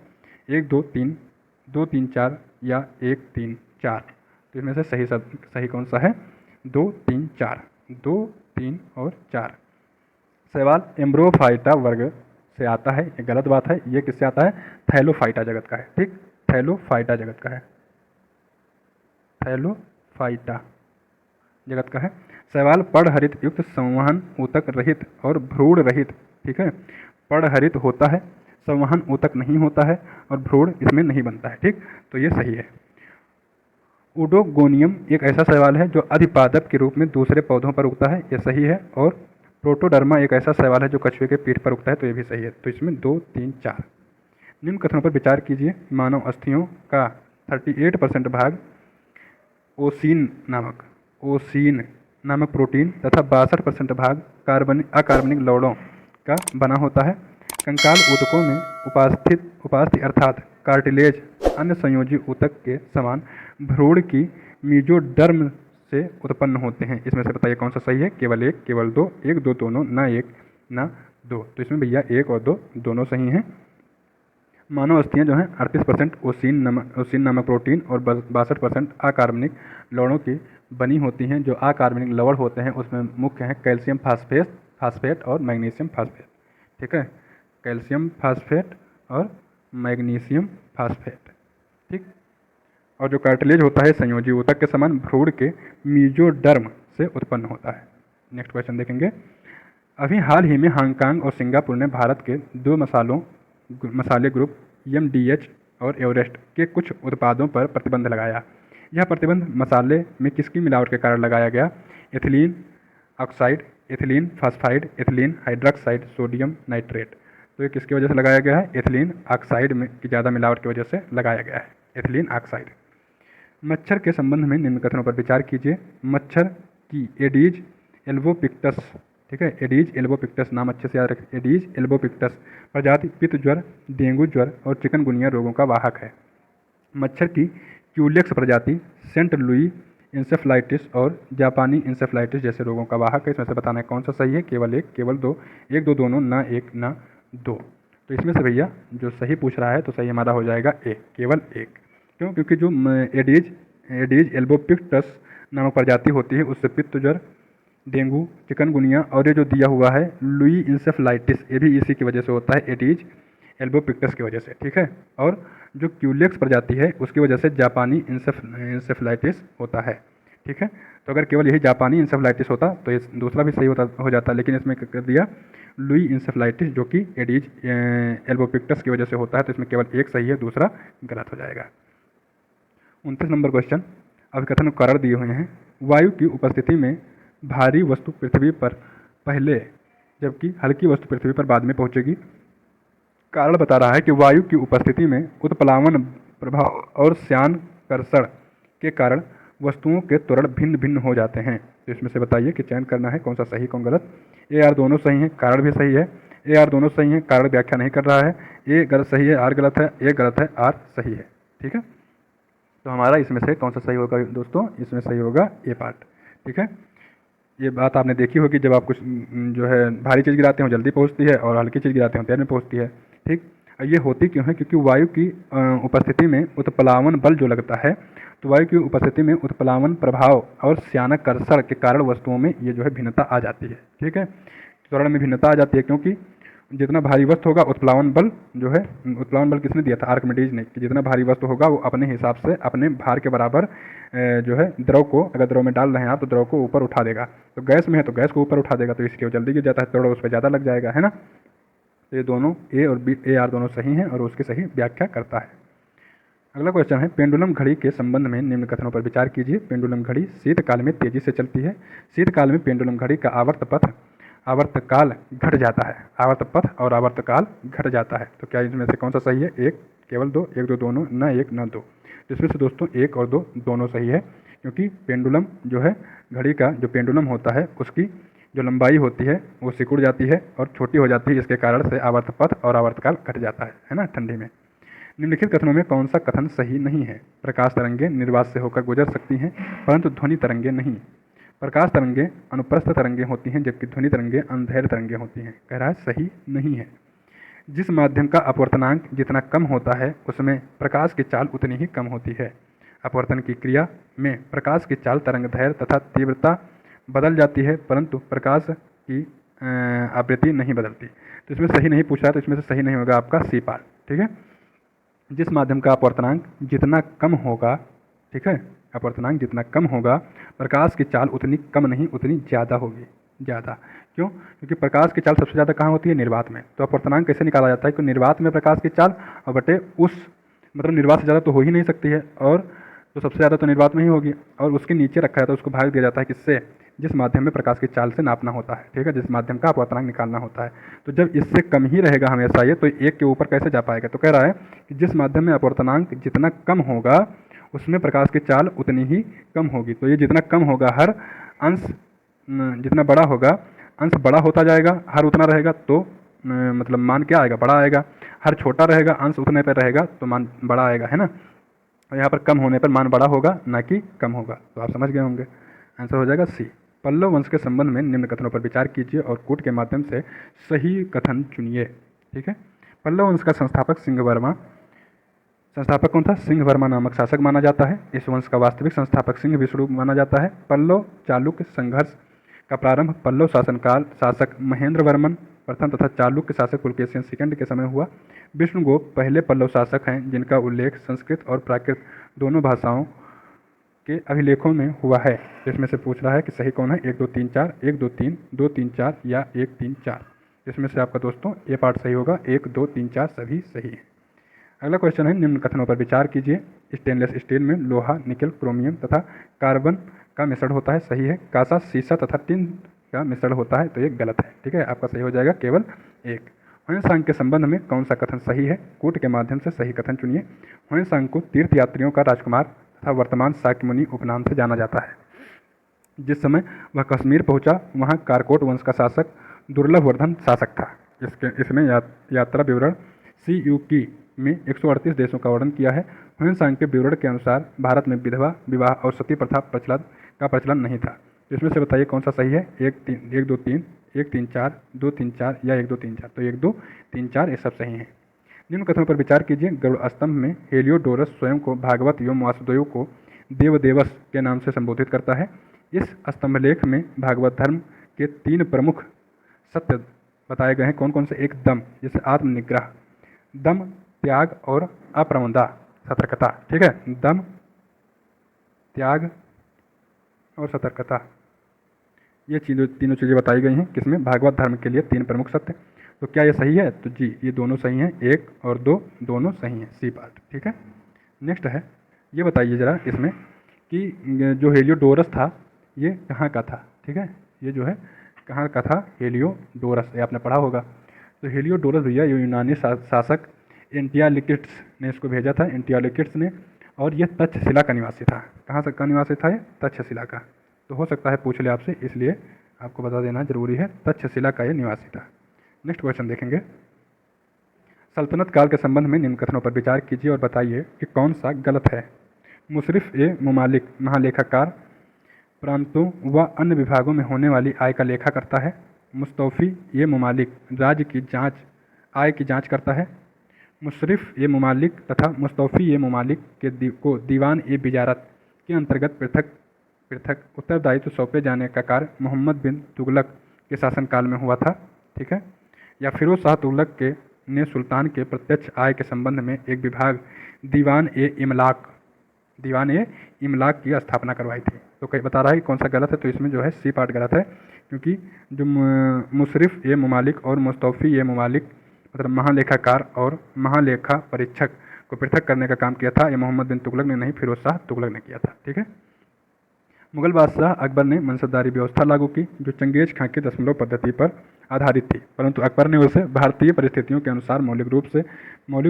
1 2 3, 2 3 4 या 1 3 4। तो इसमें से सही कौन सा है? 2 3 4, 2 3 और 4। शैवाल एम्ब्रोफाइटा वर्ग से आता है, ये गलत बात है। ये किससे आता है? थैलोफाइटा जगत का है। ठीक, थैलोफाइटा जगत का है, थैलोफाइटा जगत का है। शैवाल पर्णहरित युक्त संवहन ऊतक रहित और भ्रूण रहित, ठीक है, पर्णहरित होता है, संवहन ऊतक नहीं होता है और भ्रूण इसमें नहीं बनता है। ठीक, तो ये सही है। उडोगोनियम एक ऐसा शैवाल है जो अधिपादप के रूप में दूसरे पौधों पर उगता है, ये सही है। और प्रोटोडर्मा एक ऐसा शैवाल है जो कछुए के पीठ पर उगता है, तो ये भी सही है। तो इसमें 2, 3, 4। निम्न कथनों पर विचार कीजिए। मानव अस्थियों का 38% भाग ओसीन नामक प्रोटीन तथा 62% भाग अकार्बनिक लवणों का बना होता है। कंकाल ऊतकों में उपास्थि अर्थात कार्टिलेज अन्य संयोजी ऊतक के समान भ्रूण की मीजोडर्म से उत्पन्न होते हैं। इसमें से बताइए कौन सा सही है? केवल एक, केवल दो, एक, दो, दोनों, ना एक ना दो। तो इसमें भैया एक और दो दोनों सही हैं। मानव अस्थियाँ जो हैं 38% ओसीन नामक प्रोटीन और 62% अकार्बनिक लवणों की बनी होती हैं। जो अकार्बनिक लवण होते हैं उसमें मुख्य हैं कैल्शियम फास्फेट और मैग्नीशियम फास्फेट। ठीक है, कैल्शियम फास्फेट और मैग्नीशियम फास्फेट। ठीक, और जो कार्टिलेज होता है संयोजी ऊतक के समान भ्रूण के मीजोडर्म से उत्पन्न होता है। नेक्स्ट क्वेश्चन देखेंगे। अभी हाल ही में हांगकांग और सिंगापुर ने भारत के 2 मसाले ग्रुप MDH और एवरेस्ट के कुछ उत्पादों पर प्रतिबंध लगाया। यह प्रतिबंध मसाले में किसकी मिलावट के कारण लगाया गया? Ethylene oxide, ethylene phosphide, ethylene hydroxide, sodium nitrate. तो ये किसकी वजह से लगाया गया है? एथिलीन ऑक्साइड में की ज़्यादा मिलावट की वजह से लगाया गया है, एथिलीन ऑक्साइड। मच्छर के संबंध में निम्न कथनों पर विचार कीजिए। मच्छर की एडीज एल्बोपिक्टस, ठीक है, एडीज एल्बोपिक्टस नाम अच्छे से याद रखें। एडीज एल्बोपिक्टस प्रजाति पित्त ज्वर, डेंगू ज्वर और चिकनगुनिया रोगों का वाहक है। मच्छर की क्यूलेक्स प्रजाति सेंट लुई इंसेफ्लाइटिस और जापानी इंसेफ्लाइटिस जैसे रोगों का वाहक है। इसमें से बताना है कौन सा सही है? केवल एक, केवल दो, एक, दो, दोनों, ना एक ना दो। तो इसमें से भैया जो सही पूछ रहा है तो सही हमारा हो जाएगा ए, केवल एक। क्यों? क्योंकि जो एडीज एल्बोपिक्टस नामक प्रजाति होती है उससे पित्त ज्वर, डेंगू, चिकनगुनिया और ये जो दिया हुआ है लुई इंसेफ्लाइटिस, ये भी इसी की वजह से होता है, एडीज एल्बोपिक्टस की वजह से। ठीक है, और जो क्यूलेक्स प्रजाति है उसकी वजह से जापानी इंसेफ्लाइटिस होता है। ठीक है, तो अगर केवल यही जापानी इंसेफ्लाइटिस होता तो ये दूसरा भी सही हो जाता, लेकिन इसमें कर दिया लुई इंसेफ्लाइटिस जो कि एडीज एल्बोपिक्टस की वजह से होता है। तो इसमें केवल एक सही है, दूसरा गलत हो जाएगा। 29 नंबर क्वेश्चन, अभिकथन कारण दिए हुए हैं। वायु की उपस्थिति में भारी वस्तु पृथ्वी पर पहले जबकि हल्की वस्तु पृथ्वी पर बाद में पहुंचेगी। कारण बता रहा है कि वायु की उपस्थिति में उत्प्लावन प्रभाव और श्यानकर्षण के कारण वस्तुओं के त्वरण भिन्न भिन्न हो जाते हैं। तो इसमें से बताइए कि चयन करना है कौन सा सही कौन गलत। ए आर दोनों सही हैं, कारण भी सही है। ए आर दोनों सही हैं, कारण व्याख्या नहीं कर रहा है। ए गलत सही है, आर गलत है, ए गलत है, आर सही है। ठीक है, तो हमारा इसमें से कौन सा सही होगा दोस्तों? इसमें सही होगा ए पार्ट। ठीक है, ये बात आपने देखी होगी, जब आप कुछ जो है भारी चीज़ गिराते हो जल्दी पहुंचती है और हल्की चीज़ गिराते हो देर में पहुंचती है। ठीक, ये होती क्यों है? क्योंकि वायु की उपस्थिति में उत्प्लावन बल जो लगता है, तो वायु की उपस्थिति में उत्प्लावन प्रभाव और श्यानकर्षण के कारण वस्तुओं में ये जो है भिन्नता आ जाती है। ठीक है, त्वरण में भिन्नता आ जाती है, क्योंकि जितना भारी वस्तु होगा उत्प्लावन बल जो है, उत्प्लावन बल किसने दिया था? आर्किमिडीज ने, कि जितना भारी वस्तु होगा वो अपने हिसाब से अपने भार के बराबर जो है द्रव को, अगर द्रव में डाल रहे हैं आप तो द्रव को ऊपर उठा देगा। तो गैस में है तो गैस को ऊपर उठा देगा, तो इसलिए जल्दी गिर जाता है, थोड़ा उस पर ज़्यादा लग जाएगा, है ना। तो ये दोनों ए और बी, ए आर दोनों सही हैं और उसकी सही व्याख्या करता है। अगला क्वेश्चन है, पेंडुलम घड़ी के संबंध में निम्न कथनों पर विचार कीजिए। पेंडुलम घड़ी शीतकाल में तेजी से चलती है। शीतकाल में पेंडुलम घड़ी का आवर्तकाल घट जाता है। आवर्तपथ और आवर्तकाल घट जाता है। तो क्या इसमें से कौन सा सही है? एक, केवल दो, एक, दो, दोनों, ना एक ना दो। इसमें से दोस्तों एक और दो दोनों सही है, क्योंकि पेंडुलम जो है घड़ी का जो पेंडुलम होता है उसकी जो लंबाई होती है वो सिकुड़ जाती है और छोटी हो जाती है, इसके कारण से आवर्तपथ और आवर्तकाल घट जाता है ना ठंडी में। निम्नलिखित कथनों में कौन सा कथन सही नहीं है? प्रकाश तरंगें निर्वात से होकर गुजर सकती हैं परंतु ध्वनि तरंगें नहीं। प्रकाश तरंगें अनुप्रस्थ तरंगें होती हैं जबकि ध्वनि तरंगें अंधैर तरंगें होती हैं। कह रहा है सही नहीं है। जिस माध्यम का अपवर्तनांक जितना कम होता है उसमें प्रकाश की चाल उतनी ही कम होती है। अपवर्तन की क्रिया में प्रकाश की चाल तरंगदैर्घ्य तथा तीव्रता बदल जाती है, परंतु प्रकाश की आवृत्ति नहीं बदलती। तो इसमें सही नहीं पूछा, तो इसमें से सही नहीं होगा आपका सी पार्ट। ठीक है, जिस माध्यम का अपवर्तनांक जितना कम होगा, ठीक है, अपवर्तनांक जितना कम होगा, प्रकाश की चाल उतनी कम नहीं उतनी ज़्यादा होगी। ज़्यादा क्यों? क्योंकि प्रकाश की चाल सबसे ज़्यादा कहाँ होती है? निर्वात में। तो अपवर्तनांक कैसे निकाला जाता है कि निर्वात में प्रकाश की चाल और बटे उस, मतलब निर्वात से ज़्यादा तो हो ही नहीं सकती है, और तो सबसे ज़्यादा तो निर्वात में ही होगी, और उसके नीचे रखा जाता है, उसको भाग दिया जाता है किससे? जिस माध्यम में प्रकाश की चाल से नापना होता है। ठीक है, जिस माध्यम का अपवर्तनांक निकालना होता है। तो जब इससे कम ही रहेगा हमेशा ये, तो एक के ऊपर कैसे जा पाएगा? तो कह रहा है कि जिस माध्यम में अपवर्तनांक जितना कम होगा उसमें प्रकाश की चाल उतनी ही कम होगी। तो ये जितना कम होगा, हर अंश जितना बड़ा होगा, अंश बड़ा होता जाएगा, हर उतना रहेगा तो मतलब मान क्या आएगा? बड़ा आएगा। हर छोटा रहेगा, अंश उतने पर रहेगा तो मान बड़ा आएगा, है ना। और यहाँ पर कम होने पर मान बड़ा होगा, ना कि कम होगा। तो आप समझ गए होंगे, आंसर हो जाएगा सी। पल्लव वंश के संबंध में निम्न कथनों पर विचार कीजिए और कूट के माध्यम से सही कथन चुनिए। ठीक है, पल्लव वंश का संस्थापक सिंहवर्मा, संस्थापक कौन था? सिंहवर्मा नामक शासक माना जाता है। इस वंश का वास्तविक संस्थापक सिंह विष्णु माना जाता है। पल्लव चालुक्य संघर्ष का प्रारंभ पल्लव शासनकाल शासक महेंद्र वर्मन प्रथम तथा चालुक्य शासक पुलकेशिन सेकंड के समय हुआ। विष्णुगुप्त पहले पल्लव शासक हैं जिनका उल्लेख संस्कृत और प्राकृत दोनों भाषाओं के अभिलेखों में हुआ है। इसमें से पूछ रहा है कि सही कौन है? 1 2 3 4, 1 2 3, 2 3 4 या 1 3 4। इसमें से आपका दोस्तों ये पार्ट सही होगा, 1 2 3 4 सभी सही है। अगला क्वेश्चन है, निम्न कथनों पर विचार कीजिए। स्टेनलेस स्टील में लोहा, निकल, क्रोमियम तथा कार्बन का मिश्रण होता है, सही है। कांसा, शीशा तथा टिन का मिश्रण होता है, तो ये गलत है। ठीक है, आपका सही हो जाएगा केवल 1। ह्वेनसांग के संबंध में कौन सा कथन सही है? कूट के माध्यम से सही कथन चुनिए। ह्वेनसांग को तीर्थयात्रियों का राजकुमार तथा वर्तमान शाक्यमुनि उपनाम से जाना जाता है। जिस समय वह कश्मीर पहुंचा वहां कारकोट वंश का शासक दुर्लभवर्धन शासक था। इसमें यात्रा विवरण CUK में 138 देशों का वर्णन किया है। ह्वेनसांग के विवरण के अनुसार भारत में विधवा विवाह और सती प्रथा प्रचलन नहीं था। इसमें से बताइए कौन सा सही है? 1 2 3, 1 3 4, 2 3 4 या 1 2 3 4। तो 1 2 3 4 ये सब सही हैं। निम्न कथनों पर विचार कीजिए। गरुड़ स्तंभ में हेलियोडोरस स्वयं को भागवत एवं वासुदेव को देवदेवस के नाम से संबोधित करता है। इस स्तंभलेख में भागवत धर्म के 3 प्रमुख सत्य बताए गए हैं। कौन कौन से? एक दम, जैसे आत्मनिग्रह, दम, त्याग और अप्रमदा, सतर्कता। ठीक है, दम, त्याग और सतर्कता, ये तीनों चीज़ें बताई गई हैं किसमें? भागवत धर्म के लिए 3 प्रमुख सत्य। तो क्या ये सही है? तो जी ये दोनों सही हैं, 1 और 2 दोनों सही हैं, सी पार्ट। ठीक है, नेक्स्ट है, ये बताइए ज़रा इसमें कि जो हेलियोडोरस था ये कहाँ का था? ठीक है, ये जो है कहाँ का था? हेलियोडोरस, ये आपने पढ़ा होगा। तो हेलियोडोरस भैया ये यूनानी शासक एंटियालिकिड्स ने इसको भेजा था, एंटियालिकिड्स ने, और ये तक्षशिला का निवासी था। कहाँ का निवासी था ये? तक्षशिला का। तो हो सकता है पूछ ले आपसे, इसलिए आपको बता देना जरूरी है, तक्षशिला का ये निवासी था। नेक्स्ट क्वेश्चन देखेंगे। सल्तनत काल के संबंध में निम्न कथनों पर विचार कीजिए और बताइए कि कौन सा गलत है। मुशर्रिफ ए मुमालिक महालेखाकार प्रांतों व अन्य विभागों में होने वाली आय का लेखा करता है। मुस्तौफी ए मुमालिक राज्य की आय की जाँच करता है। मुशर्रिफ ए मुमालिक तथा मुस्तौफी ए मुमालिक को दीवान ए बिजारत के अंतर्गत पृथक उत्तरदायित्व सौंपे जाने का कार्य मोहम्मद बिन तुगलक के शासनकाल में हुआ था। ठीक है, या फिरोज शाह तुगलक ने सुल्तान के प्रत्यक्ष आय के संबंध में एक विभाग दीवान ए इमलाक की स्थापना करवाई थी। तो कई बता रहा है कि कौन सा गलत है, तो इसमें जो है सी पार्ट गलत है, क्योंकि जो मुशर्रिफ ए मुमालिक और मुस्तौफी ए मुमालिक मतलब महालेखाकार और महालेखा परीक्षक को पृथक करने का काम किया था, ये मोहम्मद बिन तुगलक ने नहीं, फिरोज शाह तुगलक ने किया था। ठीक है, मुगल बादशाह अकबर ने मनसबदारी व्यवस्था लागू की जो चंगेज खां की दशमलव पद्धति पर आधारित थी, परंतु अकबर ने उसे भारतीय परिस्थितियों के अनुसार मौलिक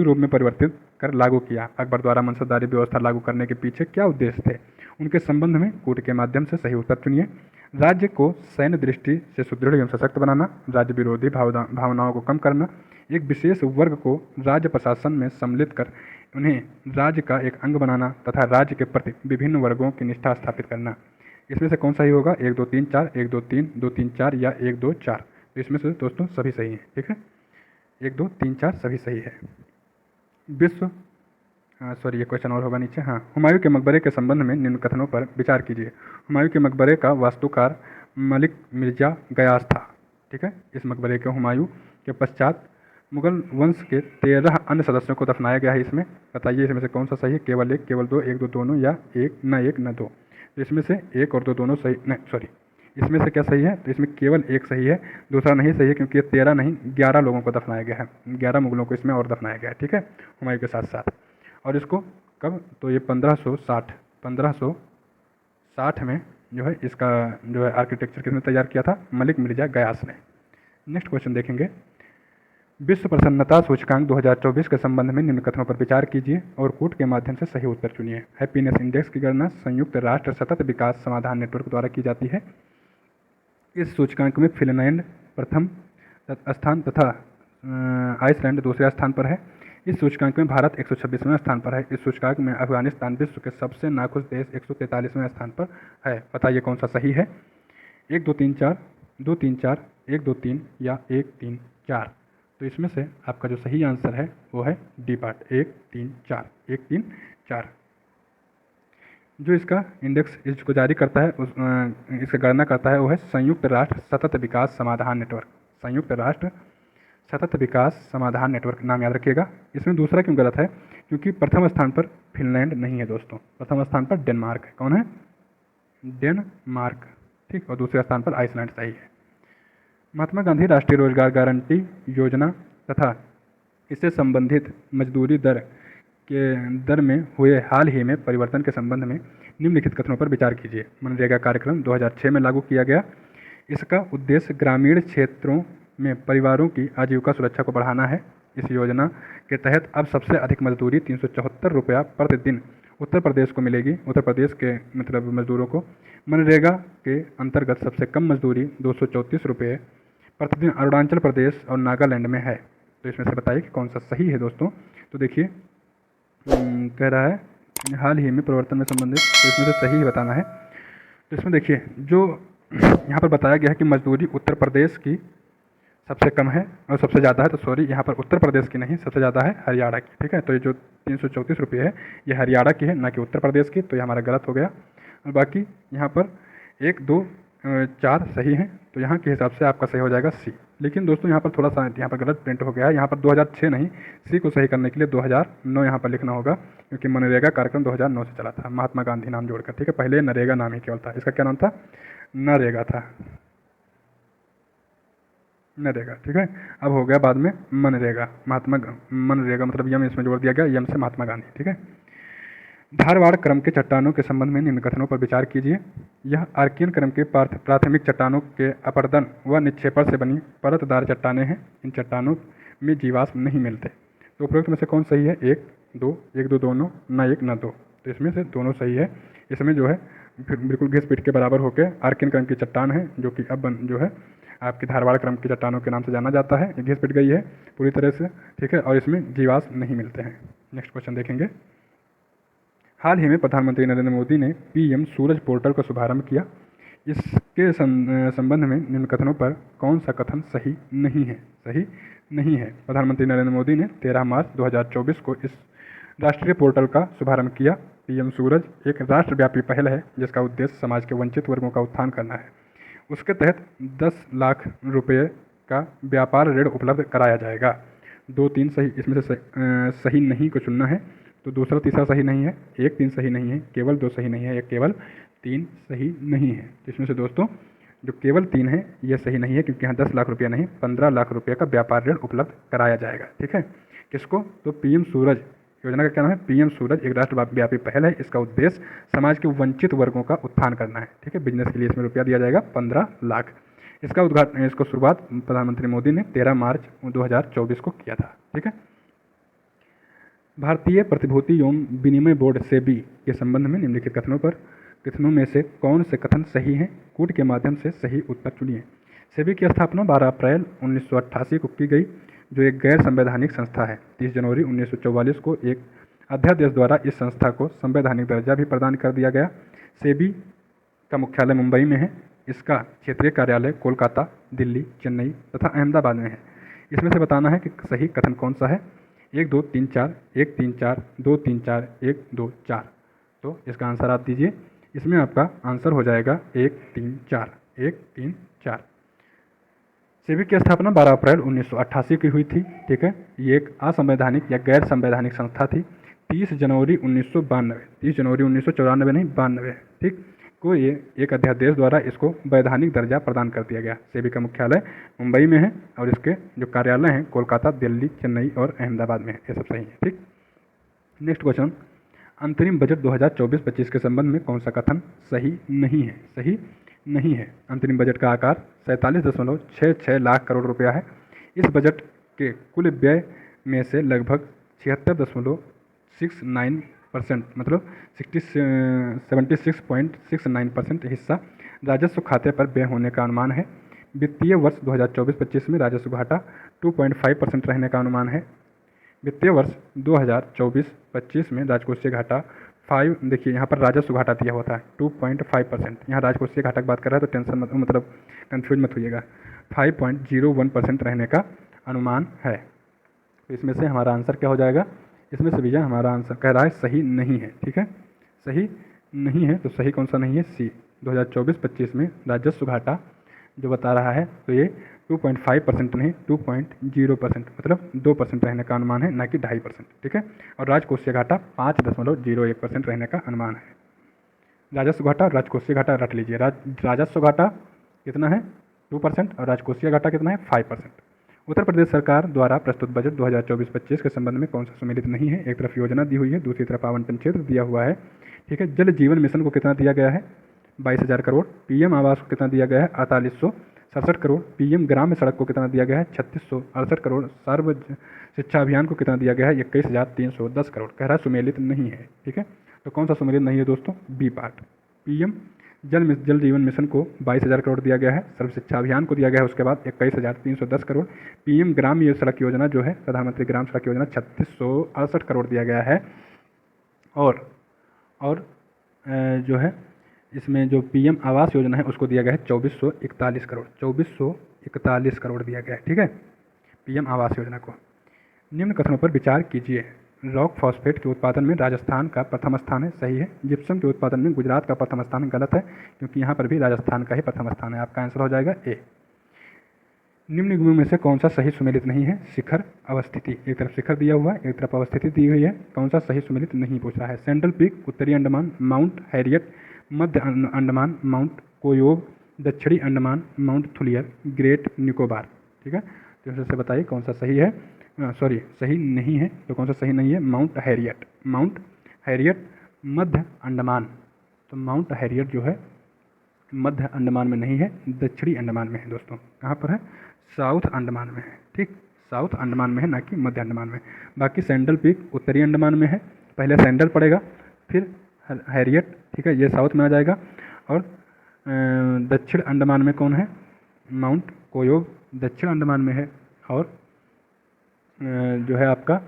रूप में परिवर्तित कर लागू किया। अकबर द्वारा मनसबदारी व्यवस्था लागू करने के पीछे क्या उद्देश्य थे? उनके संबंध में कूट के माध्यम से सही उत्तर चुनिए। राज्य को सैन्य दृष्टि से सुदृढ़ एवं सशक्त बनाना, राज्य विरोधी भावनाओं को कम करना, एक विशेष वर्ग को राज्य प्रशासन में सम्मिलित कर उन्हें राज्य का एक अंग बनाना तथा राज्य के प्रति विभिन्न वर्गों की निष्ठा स्थापित करना। इसमें से कौन सही होगा? 1 2 3 4, 1 2 3, 2 3 4 या 1 2 4। तो इसमें से दोस्तों सभी सही हैं। ठीक है, 1 2 3 4 सभी सही है। ये क्वेश्चन और होगा नीचे। हाँ, हुमायूं के मकबरे के संबंध में निम्न कथनों पर विचार कीजिए। हुमायूं के मकबरे का वास्तुकार मलिक मिर्जा गयास था। ठीक है। इस मकबरे के हुमायूं के पश्चात मुगल वंश के 13 अन्य सदस्यों को दफनाया गया है इसमें। बताइए इसमें से कौन सा सही है? केवल एक, केवल दो, एक दो दोनों, या एक न दो। तो इसमें से एक और दो दोनों सही, नहीं सॉरी, इसमें से क्या सही है? तो इसमें केवल एक सही है, दूसरा नहीं सही है, क्योंकि ये 13 नहीं 11 लोगों को दफनाया गया है, 11 मुगलों को इसमें और दफनाया गया है, ठीक है, हुमायूं के साथ साथ। और इसको कब? तो ये 1560 में जो है इसका जो है आर्किटेक्चर किसने तैयार किया था? मलिक मिर्जा गयास ने। नेक्स्ट क्वेश्चन देखेंगे। विश्व प्रसन्नता सूचकांक 2024 के संबंध में निम्न कथनों पर विचार कीजिए और कूट के माध्यम से सही उत्तर चुनिए। हैप्पीनेस इंडेक्स की गणना संयुक्त राष्ट्र सतत विकास समाधान नेटवर्क द्वारा की जाती है। इस सूचकांक में फिनलैंड प्रथम स्थान तथा आइसलैंड दूसरे स्थान पर है। इस सूचकांक में भारत 126वें स्थान पर है। इस सूचकांक में अफगानिस्तान विश्व के सबसे नाखुश देश 143वें स्थान पर है। बताइए कौन सा सही है? 1 2 3 4, 2 3 4, 1 2 3 या 1 3 4। तो इसमें से आपका जो सही आंसर है वो है डी पार्ट, 1 3 4, 1 3 4। जो इसका इंडेक्स इसको जारी करता है, इसका गणना करता है, वो है संयुक्त राष्ट्र सतत विकास समाधान नेटवर्क। संयुक्त राष्ट्र सतत विकास समाधान नेटवर्क नाम याद रखिएगा। इसमें दूसरा क्यों गलत है? क्योंकि प्रथम स्थान पर फिनलैंड नहीं है दोस्तों, प्रथम स्थान पर डेनमार्क है। कौन है? डेनमार्क, ठीक। और दूसरे स्थान पर आइसलैंड सही है। महात्मा गांधी राष्ट्रीय रोजगार गारंटी योजना तथा इससे संबंधित मजदूरी दर में हुए हाल ही में परिवर्तन के संबंध में निम्नलिखित कथनों पर विचार कीजिए। मनरेगा कार्यक्रम 2006 में लागू किया गया। इसका उद्देश्य ग्रामीण क्षेत्रों में परिवारों की आजीविका सुरक्षा को बढ़ाना है। इस योजना के तहत अब सबसे अधिक मजदूरी 374 रुपया प्रतिदिन उत्तर प्रदेश को मिलेगी। उत्तर प्रदेश के मतलब मजदूरों को। मनरेगा के अंतर्गत सबसे कम मजदूरी 234 रुपये प्रतिदिन अरुणाचल प्रदेश और नागालैंड में है। तो इसमें से बताइए कि कौन सा सही है दोस्तों। तो देखिए कह रहा है हाल ही में परिवर्तन में संबंधित, तो इसमें से सही बताना है। तो इसमें देखिए जो यहाँ पर बताया गया है कि मजदूरी उत्तर प्रदेश की सबसे कम है और सबसे ज़्यादा है, तो सॉरी यहाँ पर उत्तर प्रदेश की नहीं, सबसे ज़्यादा है हरियाणा की, ठीक है। तो ये जो 334 रुपये है ये हरियाणा की है, ना कि उत्तर प्रदेश की, तो ये हमारा गलत हो गया। और बाकी यहाँ पर 1 2 4 सही हैं, तो यहाँ के हिसाब से आपका सही हो जाएगा सी। लेकिन दोस्तों यहाँ पर थोड़ा सा यहाँ पर गलत प्रिंट हो गया है, यहाँ पर 2006 नहीं, सी को सही करने के लिए 2009 यहाँ पर लिखना होगा, क्योंकि मनरेगा कार्यक्रम 2009 से चला था, महात्मा गांधी नाम जोड़कर, ठीक है। पहले नरेगा नाम ही केवल था, इसका क्या नाम था? नरेगा था, नरेगा, ठीक है। अब हो गया बाद में मनरेगा, मनरेगा मतलब यम इसमें जोड़ दिया गया, यम से महात्मा गांधी, ठीक है। धारवाड़ क्रम के चट्टानों के संबंध में निम्न कथनों पर विचार कीजिए। यह आर्कियन क्रम के प्राथमिक चट्टानों के अपरदन व निक्षेपण से बनी परतदार चट्टानें हैं। इन चट्टानों में जीवाश्म नहीं मिलते। तो उपरोक्त में से कौन सही है? 1 2, 1 2 दोनों, न 1 न 2। तो इसमें से दोनों सही है। इसमें जो है बिल्कुल घिस पीट के बराबर होकर आर्कियन क्रम की चट्टान है, जो कि अब जो है आपकी धारवाड़ क्रम की चट्टानों के नाम से जाना जाता है। ये घिस पिट गई है पूरी तरह से, ठीक है, और इसमें जीवाश्म नहीं मिलते हैं। नेक्स्ट क्वेश्चन देखेंगे। हाल ही में प्रधानमंत्री नरेंद्र मोदी ने पीएम सूरज पोर्टल का शुभारंभ किया। इसके संबंध में निम्न कथनों पर कौन सा कथन सही नहीं है? सही नहीं है। प्रधानमंत्री नरेंद्र मोदी ने 13 मार्च 2024 को इस राष्ट्रीय पोर्टल का शुभारंभ किया। पीएम सूरज एक राष्ट्रव्यापी पहल है जिसका उद्देश्य समाज के वंचित वर्गों का उत्थान करना है। उसके तहत 10 लाख रुपये का व्यापार ऋण उपलब्ध कराया जाएगा। 2 3 सही, इसमें से सही नहीं को चुनना है। तो दूसरा तीसरा सही नहीं है, 1 3 सही नहीं है, केवल 2 सही नहीं है, या केवल 3 सही नहीं है। तो इसमें से दोस्तों जो केवल 3 है ये सही नहीं है, क्योंकि यहाँ 10 लाख रुपया नहीं 15 लाख रुपये का व्यापार ऋण उपलब्ध कराया जाएगा, ठीक है। किसको? तो पीएम सूरज योजना का क्या नाम है? पीएम सूरज एक राष्ट्रव्यापी पहल है। इसका उद्देश्य समाज के वंचित वर्गों का उत्थान करना है, ठीक है। बिजनेस के लिए इसमें रुपया दिया जाएगा 15 लाख। इसका उद्घाटन, इसको शुरुआत प्रधानमंत्री मोदी ने 13 मार्च 2024 को किया था, ठीक है। भारतीय प्रतिभूति एवं विनिमय बोर्ड सेबी के संबंध में निम्नलिखित कथनों में से कौन से कथन सही हैं? कूट के माध्यम से सही उत्तर चुनिए। सेबी की स्थापना 12 अप्रैल 1988 को की गई, जो एक गैर संवैधानिक संस्था है। 30 जनवरी 1944 को एक अध्यादेश द्वारा इस संस्था को संवैधानिक दर्जा भी प्रदान कर दिया गया। सेबी का मुख्यालय मुंबई में है। इसका क्षेत्रीय कार्यालय कोलकाता, दिल्ली, चेन्नई तथा अहमदाबाद में है। इसमें से बताना है कि सही कथन कौन सा है। 1 2 3 4, 1 3 4, 2 3 4, 1 2 4। तो इसका आंसर आप दीजिए। इसमें आपका आंसर हो जाएगा 1 3 4, 1 3 4। सेबी की स्थापना 12 अप्रैल 1988 की हुई थी। ठीक है, ये एक असंवैधानिक या गैर संवैधानिक संस्था थी। 30 जनवरी 1992, 30 जनवरी 1994 नहीं 92, ठीक, को ये एक अध्यादेश द्वारा इसको वैधानिक दर्जा प्रदान कर दिया गया। सेबी का मुख्यालय मुंबई में है और इसके जो कार्यालय हैं कोलकाता, दिल्ली, चेन्नई और अहमदाबाद में है। ये सब सही है। ठीक, नेक्स्ट क्वेश्चन, अंतरिम बजट 2024-25 के संबंध में कौन सा कथन सही नहीं है? सही नहीं है। अंतरिम बजट का आकार 47.66 लाख करोड़ रुपया है। इस बजट के कुल व्यय में से लगभग 76.69%, मतलब 76.69% हिस्सा राजस्व खाते पर व्यय होने का अनुमान है। वित्तीय वर्ष 2024-25 में राजस्व घाटा 2.5% रहने का अनुमान है। वित्तीय वर्ष 2024-25 में राजकोषीय घाटा 5, देखिए यहाँ पर राजस्व घाटा दिया होता है 2.5%, यहाँ राजकोषीय घाटा की बात कर रहा है तो टेंशन मत, मतलब कंफ्यूज मत होइएगा, 5.01% रहने का अनुमान है। तो इसमें से हमारा आंसर क्या हो जाएगा? इसमें से भैया हमारा आंसर कह रहा है सही नहीं है। ठीक है, सही नहीं है, तो सही कौन सा नहीं है? सी। 2024-25 में राजस्व घाटा जो बता रहा है तो ये 2.5% नहीं 2.0%, मतलब 2% रहने का अनुमान है, ना कि 2.5%। ठीक है, और राजकोषीय घाटा 5.01% रहने का अनुमान है। राजस्व घाटा और राजकोषीय घाटा रट लीजिए। राजस्व घाटा कितना है? 2% और राजकोषीय घाटा कितना है? 5%। उत्तर प्रदेश सरकार द्वारा प्रस्तुत बजट 2024-25 के संबंध में कौन सा सम्मिलित नहीं है? एक तरफ योजना दी हुई है, दूसरी तरफ आवंटन क्षेत्र दिया हुआ है। ठीक है, जल जीवन मिशन को कितना दिया गया है? 22,000 करोड़। पीएम आवास को कितना दिया गया है? 4867 करोड़। पीएम ग्राम्य सड़क को कितना दिया गया है? 3668 करोड़। सर्व शिक्षा अभियान को कितना दिया गया है? 21,310 करोड़। कह रहा है सुमेलित नहीं है। ठीक है, तो कौन सा सुमेलित नहीं है दोस्तों? B part. पीएम जल जीवन मिशन को 22,000 करोड़ दिया गया है। सर्व शिक्षा अभियान को दिया गया है उसके बाद 21,310 करोड़। पीएम ग्राम्य सड़क योजना जो है, प्रधानमंत्री ग्राम सड़क योजना, 3668 करोड़ दिया गया है। और जो है इसमें जो पीएम आवास योजना है उसको दिया गया है 2441 करोड़, 2441 करोड़ दिया गया है। ठीक है, पीएम आवास योजना को। निम्न कथनों पर विचार कीजिए। रॉक फॉस्फेट के उत्पादन में राजस्थान का प्रथम स्थान है, सही है। जिप्सम के उत्पादन में गुजरात का प्रथम स्थान, गलत है, क्योंकि यहाँ पर भी राजस्थान का ही प्रथम स्थान है। आपका आंसर हो जाएगा ए। निम्न निगमों में से कौन सा सही सुमेलित नहीं है? शिखर अवस्थिति। एक तरफ शिखर दिया हुआ है, एक तरफ अवस्थिति दी हुई है, कौन सा सही सुमेलित नहीं पूछा है? सेंट्रल पीक, उत्तरी अंडमान, माउंट हैरियट, मध्य अंडमान, माउंट कोयोब, दक्षिणी Andaman, mount Thuillier, great Nicobar. ठीक है, तो इसमें से बताइए कौन सा सही है? सही नहीं है, तो कौन सा सही नहीं है? Mount Harriet. माउंट हैरियट मध्य अंडमान, तो माउंट हैरियट जो है मध्य अंडमान में नहीं है, दक्षिणी अंडमान में है दोस्तों। कहाँ पर है? साउथ अंडमान में है। ठीक, साउथ अंडमान में है, ना कि मध्य अंडमान में। बाकी सैंडल पीक उत्तरी अंडमान में है, पहले सैंडल पड़ेगा फिर हैरियट। ठीक है, ये साउथ में आ जाएगा। और दक्षिण अंडमान में कौन है? माउंट कोयोग दक्षिण अंडमान में है। और जो है आपका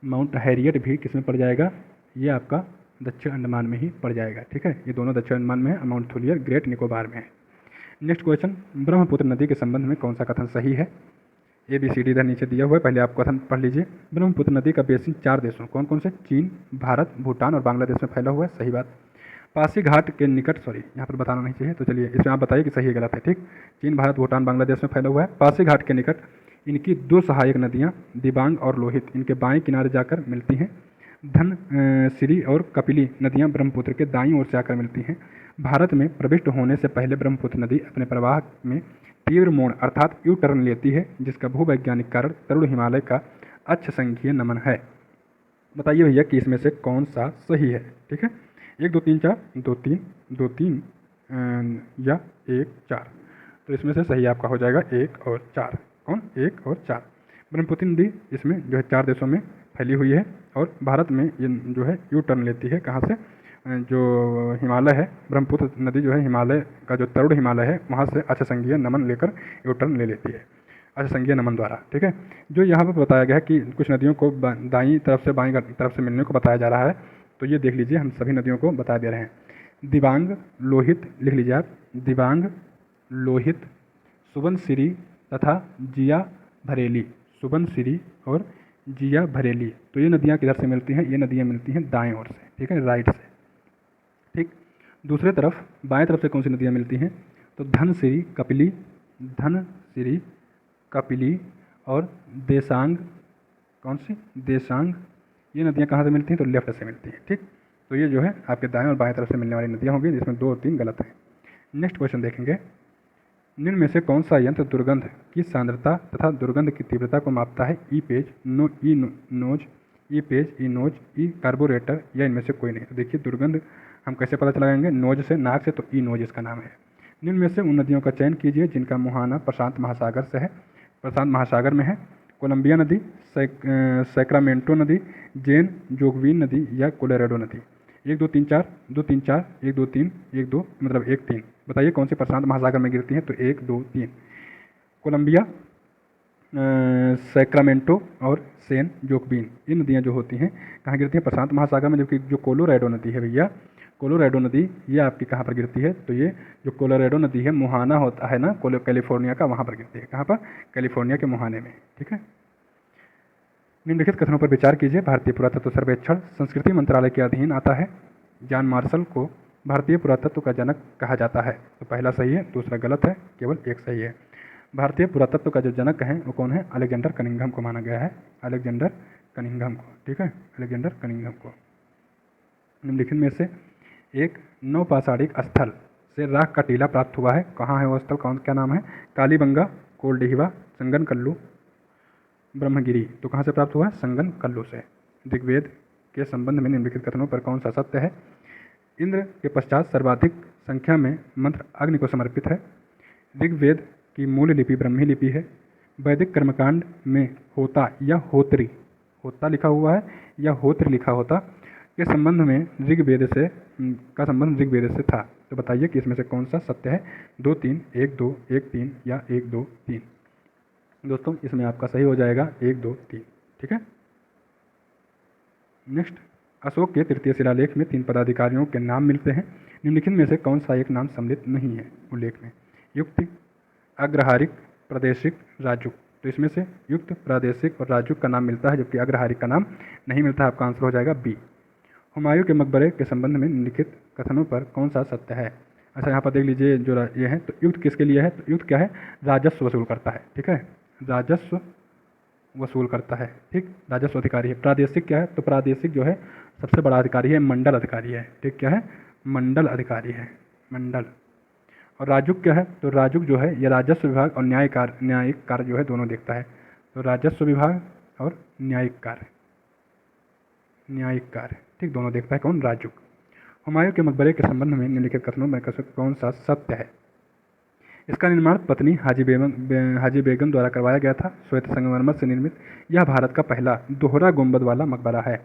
माउंट हैरियट भी किस में पड़ जाएगा? ये आपका दक्षिण अंडमान में ही पड़ जाएगा। ठीक है, ये दोनों दक्षिण अंडमान में है, माउंट थुलियर ग्रेट निकोबार में है। नेक्स्ट क्वेश्चन, ब्रह्मपुत्र नदी के संबंध में कौन सा कथन सही है? ए बी सी डी इधर नीचे दिया हुआ है, पहले आप कथन पढ़ लीजिए। ब्रह्मपुत्र नदी का बेसिन 4 देशों, कौन कौन से? चीन, भारत, भूटान और बांग्लादेश में फैला हुआ है, सही बात। पासी घाट के निकट, सॉरी यहाँ पर बताना नहीं चाहिए, तो चलिए इसमें आप बताइए कि सही है गलत है। ठीक, चीन, भारत, भूटान, बांग्लादेश में फैला हुआ है। पासी घाट के निकट इनकी 2 सहायक नदियाँ दिबांग और लोहित इनके बाएं किनारे जाकर मिलती हैं। धनसिरी और कपिली नदियाँ ब्रह्मपुत्र के दाईं ओर से आकर मिलती हैं। भारत में प्रविष्ट होने से पहले ब्रह्मपुत्र नदी अपने प्रवाह में तीव्र मोड़ अर्थात यू टर्न लेती है, जिसका भूवैज्ञानिक कारण तरुण हिमालय का अक्ष संघीय नमन है। बताइए भैया कि इसमें से कौन सा सही है? ठीक है, 1 2 3 4, 2 3 या 1 4, तो इसमें से सही आपका हो जाएगा 1 और 4। कौन? 1 और 4। ब्रह्मपुत्र नदी इसमें जो है 4 देशों में फैली हुई है और भारत में ये जो है यू टर्न लेती है। कहाँ से? जो हिमालय है, ब्रह्मपुत्र नदी जो है हिमालय का जो तरुण हिमालय है वहाँ से अक्ष संघीय नमन लेकर यू टर्न ले लेती है, अक्ष संघीय नमन द्वारा। ठीक है, जो यहाँ पर बताया गया है कि कुछ नदियों को दाईं तरफ से बाईं तरफ से मिलने को बताया जा रहा है, तो ये देख लीजिए हम सभी नदियों को बता दे रहे हैं। दिबांग, लोहित लिख लीजिए आप, दिबांग, लोहित, सुबनसिरी तथा जिया भरेली। सुबनसिरी और जिया भरेली, तो ये नदियाँ किधर से मिलती हैं? ये नदियाँ मिलती हैं दाएं ओर से। ठीक है, राइट से। ठीक, दूसरे तरफ बाएं तरफ से कौन सी नदियाँ मिलती हैं? तो धनसिरी, कपिली, धनसिरी, कपिली और देसांग, कौन सी, देसांग, ये नदियाँ कहाँ से मिलती हैं, तो लेफ्ट से मिलती हैं। ठीक, तो ये जो है आपके दाएं और बाएं तरफ से मिलने वाली नदियाँ होंगी, जिसमें 2 और 3 गलत हैं। नेक्स्ट क्वेश्चन देखेंगे, निम्न में से कौन सा यंत्र दुर्गंध की सांद्रता तथा दुर्गंध की तीव्रता को मापता है? ई पेज, नोज, ई पेज, ई नोज, ई कार्बोरेटर या इनमें से कोई नहीं? तो देखिए दुर्गंध हम कैसे पता लगाएंगे, नोज से, नाक से, तो ई नोज इसका नाम है। निम्न में से उन नदियों का चयन कीजिए जिनका मुहाना प्रशांत महासागर से है, प्रशांत महासागर में है। कोलंबिया नदी, सैक्रामेंटो नदी, जेन जोगवीन नदी या कोलोराडो नदी? 1 2 3 4, 2 3 4, 1 2 3, 1 2 मतलब 1 3, बताइए कौन सी प्रशांत महासागर में गिरती है? तो 1 2 3, कोलंबिया, सैक्रामेंटो और सेन जोकबीन, ये नदियाँ जो होती हैं कहाँ गिरती हैं? प्रशांत महासागर में। जबकि जो कोलोराडो नदी है भैया, कोलोराडो नदी ये आपकी कहाँ पर गिरती है? तो ये जो कोलोराडो नदी है, मुहाना होता है ना कैलिफोर्निया का, वहाँ पर गिरती है। कहाँ पर? कैलिफोर्निया के मुहाने में। ठीक है, निम्नलिखित कथनों पर विचार कीजिए। भारतीय पुरातत्व सर्वेक्षण संस्कृति मंत्रालय के अधीन आता है। जॉन मार्शल को भारतीय पुरातत्व का जनक कहा जाता है। तो पहला सही है, दूसरा गलत है, केवल एक सही है। भारतीय पुरातत्व का जो जनक है वो कौन है? अलेक्जेंडर कनिंघम को माना गया है, अलेक्जेंडर कनिंघम को। ठीक है, अलेक्जेंडर कनिंघम को। निम्नलिखित में से एक नवपाषाणिक स्थल से राख का टीला प्राप्त हुआ है। कहाँ है वो स्थल, कौन, क्या नाम है? कालीबंगा, कोलडिहिवा, संगनकल्लू, ब्रह्मगिरी। तो कहाँ से प्राप्त हुआ है? संगनकल्लू से। ऋग्वेद के संबंध में निम्नलिखित कथनों पर कौन सा सत्य है? इंद्र के पश्चात सर्वाधिक संख्या में मंत्र अग्नि को समर्पित है। ऋग्वेद की मूल लिपि ब्रह्मी लिपि है। वैदिक कर्मकांड में होता या होत्री, होता लिखा हुआ है या होत्र लिखा होता, के संबंध में ऋग्वेद से का संबंध ऋग्वेद से था। तो बताइए कि इसमें से कौन सा सत्य है? 2 3, 1 2, 1 3 या 1 2 3? दोस्तों इसमें आपका सही हो जाएगा 1 2 3। ठीक है, नेक्स्ट, अशोक के तृतीय शिलालेख में 3 पदाधिकारियों के नाम मिलते हैं। निम्नलिखित में से कौन सा एक नाम सम्मिलित नहीं है उल्लेख में? युक्त, अग्रहारिक, प्रादेशिक, राजुक। तो इसमें से युक्त, प्रादेशिक और राजुक का नाम मिलता है, जबकि अग्रहारिक का नाम नहीं मिलता है। आपका आंसर हो जाएगा बी। हुमायूं के मकबरे के संबंध में निम्नलिखित कथनों पर कौन सा सत्य है? अच्छा, यहाँ पर देख लीजिए जो ये है, तो युक्त किसके लिए है? तो युक्त क्या है? राजस्व वसूल करता है। ठीक है, राजस्व वसूल करता है। ठीक, राजस्व अधिकारी है। प्रादेशिक क्या है? तो प्रादेशिक जो है सबसे बड़ा अधिकारी है, मंडल अधिकारी है। ठीक, क्या है? मंडल अधिकारी है, मंडल। और राजुक क्या है? तो राजुक जो है ये राजस्व विभाग और न्यायिक कार्य जो है दोनों देखता है। तो राजस्व विभाग और न्यायिक कार्य, न्यायिक कार्य, ठीक, दोनों देखता है कौन? राजुक। हुमायूं के मकबरे के संबंध में निम्नलिखित कथनों में कौन सा सत्य है? इसका निर्माण पत्नी हाजी बेगम द्वारा करवाया गया था। श्वेत संगमरमर से निर्मित यह भारत का पहला दोहरा गुंबद वाला मकबरा है।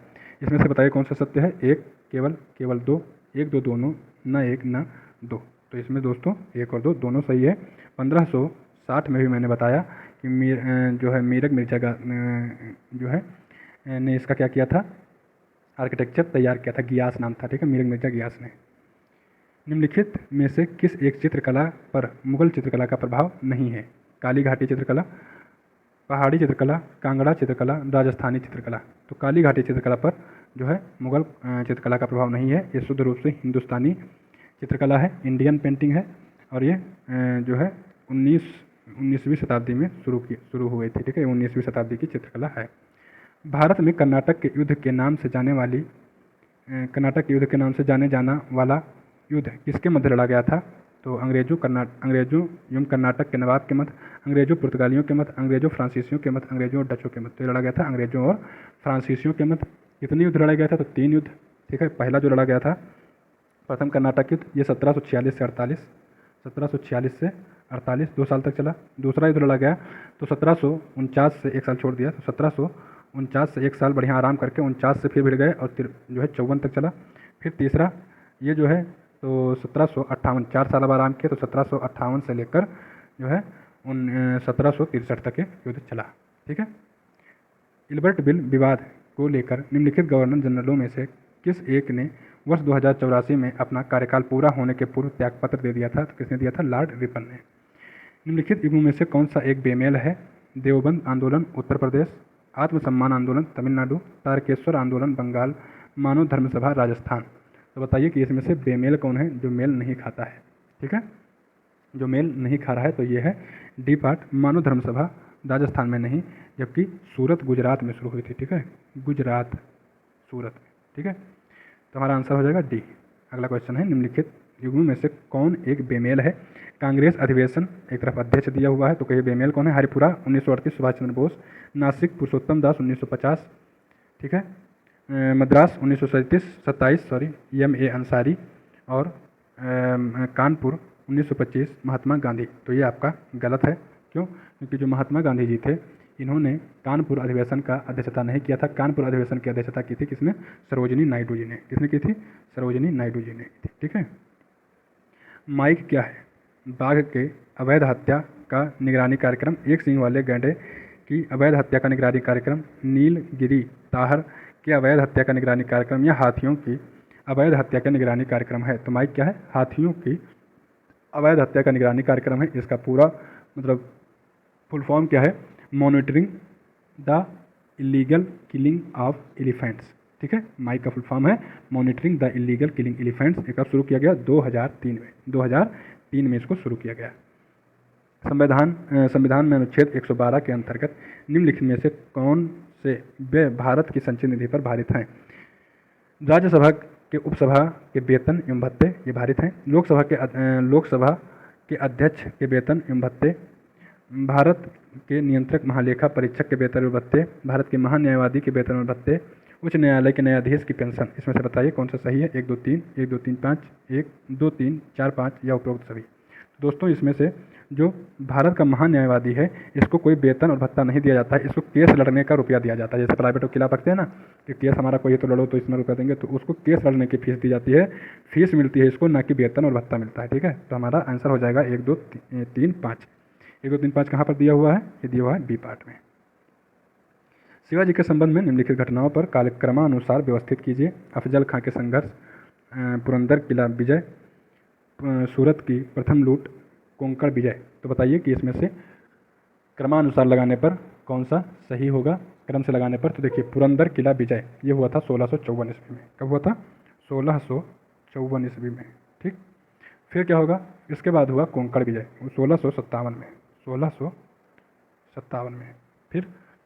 इसमें से बताइए कौन सा सत्य है? 1 केवल 2, 1 2 दोनों, न 1 न 2। तो इसमें दोस्तों 1 और 2 दोनों सही है। 1560 में भी मैंने बताया कि जो है मीरक मिर्जा जो है ने इसका क्या किया था? आर्किटेक्चर तैयार किया था, गियास नाम था। ठीक है, मीरक मिर्जा गियास ने। निम्नलिखित में से किस एक चित्रकला पर मुगल चित्रकला का प्रभाव नहीं है? काली घाटी चित्रकला, पहाड़ी चित्रकला, कांगड़ा चित्रकला, राजस्थानी चित्रकला। तो काली घाटी चित्रकला पर जो है मुगल चित्रकला का प्रभाव नहीं है। ये शुद्ध रूप से हिंदुस्तानी चित्रकला है, इंडियन पेंटिंग है, और ये जो है 19वीं शताब्दी में शुरू हुई थी। ठीक है, 19वीं शताब्दी की चित्रकला है। भारत में कर्नाटक के युद्ध के नाम से जाने जाना वाला युद्ध किसके मध्य लड़ा गया था? तो अंग्रेजों एवं कर्नाटक के नवाब के मध्य, अंग्रेजों पुर्तगालियों के मध्य, अंग्रेजों फ्रांसीसियों के मध्य, अंग्रेजों और डचों के मध्य। तो लड़ा गया था अंग्रेजों और फ्रांसीसियों के मध्य। कितने युद्ध लड़ा गया था? तो 3 युद्ध। ठीक है, पहला जो लड़ा गया था प्रथम कर्नाटक युद्ध, ये 1746 से 48, 2 साल तक चला। दूसरा युद्ध लड़ा गया तो 1749 से 1 साल छोड़ दिया, तो 1749 से 1 साल बढ़िया आराम करके 49 से फिर भिड़ गए और जो है 54 तक चला। फिर तीसरा ये जो है तो 1758, 4 साल अब आराम किया, तो 1758 से लेकर जो है 1763 तक ये युद्ध चला। ठीक है, इल्बर्ट बिल विवाद को लेकर निम्नलिखित गवर्नर जनरलों में से किस एक ने वर्ष 2084 में अपना कार्यकाल पूरा होने के पूर्व त्यागपत्र दे दिया था? तो किसने दिया था? लॉर्ड रिपन ने। निम्नलिखित युगों में से कौन सा एक बेमेल है? देवबंद आंदोलन उत्तर प्रदेश, आत्मसम्मान आंदोलन तमिलनाडु, तारकेश्वर आंदोलन बंगाल, मानव धर्म सभा राजस्थान। तो बताइए कि इसमें से बेमेल कौन है जो मेल नहीं खाता है? ठीक है, जो मेल नहीं खा रहा है तो ये है डी पार्ट, मानव धर्म सभा राजस्थान में नहीं, जबकि सूरत गुजरात में शुरू हुई थी। ठीक है, गुजरात, सूरत में। ठीक है, तो हमारा आंसर हो जाएगा डी। अगला क्वेश्चन है, निम्नलिखित युग्मों में से कौन एक बेमेल है? कांग्रेस अधिवेशन एक तरफ अध्यक्ष दिया हुआ है, तो कहिए बेमेल कौन है? हरिपुरा 1938 सुभाष चंद्र बोस, नासिक पुरुषोत्तम दास 1950, ठीक है, मद्रास 1927 एम ए अंसारी, और कानपुर 1925 महात्मा गांधी। तो ये आपका गलत है। क्यों? क्योंकि जो महात्मा गांधी जी थे, इन्होंने कानपुर अधिवेशन का अध्यक्षता नहीं किया था। कानपुर अधिवेशन की अध्यक्षता की थी किसने? सरोजिनी नायडू जी ने। किसने की थी? सरोजिनी नायडू जी ने की थी। ठीक है, माइक क्या है? बाघ के अवैध हत्या का निगरानी कार्यक्रम, एक सींग वाले गैंडे की अवैध हत्या का निगरानी कार्यक्रम, नीलगिरी ताहर के अवैध हत्या का निगरानी कार्यक्रम, या हाथियों की अवैध हत्या का निगरानी कार्यक्रम है? तो माइक क्या है? हाथियों की अवैध हत्या का निगरानी कार्यक्रम है। इसका पूरा मतलब फुल फॉर्म क्या है? Monitoring the illegal killing of elephants. ठीक है, माइक का फुल फॉर्म है monitoring the illegal killing elephants. ये कब शुरू किया गया? 2003 में। 2003 में इसको शुरू किया गया। संविधान में अनुच्छेद 112 के अंतर्गत निम्नलिखित में से कौन से व्यय भारत की संचित निधि पर भारित हैं? राज्यसभा के उपसभा के वेतन एवं भत्ते ये भारित हैं। लोकसभा के अध्यक्ष के वेतन एवं भत्ते, भारत के नियंत्रक महालेखा परीक्षक के वेतन एवं भत्ते, भारत के महान्यायवादी के वेतन एवं भत्ते, उच्च न्यायालय के न्यायाधीश की पेंशन। इसमें से बताइए कौन सा सही है? 1 2 3, 1 2 3 5, 1 2 3 4 5 या उपरोक्त सभी। दोस्तों, इसमें से जो भारत का महान्यायवादी है, इसको कोई वेतन और भत्ता नहीं दिया जाता है, इसको केस लड़ने का रुपया दिया जाता है। जैसे प्राइवेट वकील रखते हैं ना कि केस हमारा कोई है तो लड़ो तो इसमें रुपया देंगे, तो उसको केस लड़ने की फीस दी जाती है, फीस मिलती है इसको, ना कि वेतन और भत्ता मिलता है। ठीक है, तो हमारा आंसर हो जाएगा 1 2 3 5। 1 2 3 5 कहाँ पर दिया हुआ है? ये दिया हुआ है बी पार्ट में। शिवाजी के संबंध में निम्नलिखित घटनाओं पर कालक्रमानुसार व्यवस्थित कीजिए। अफजल खां के संघर्ष, पुरंदर किला विजय, सूरत की प्रथम लूट, कोंकण विजय। तो बताइए कि इसमें से क्रमानुसार लगाने पर कौन सा सही होगा? क्रम से लगाने पर तो देखिए, पुरंदर किला विजय ये हुआ था 1654 ईस्वी में। कब हुआ था? 1654 ईस्वी में। ठीक, फिर क्या होगा? इसके बाद हुआ कोंकण विजय 1657 में। 1657 में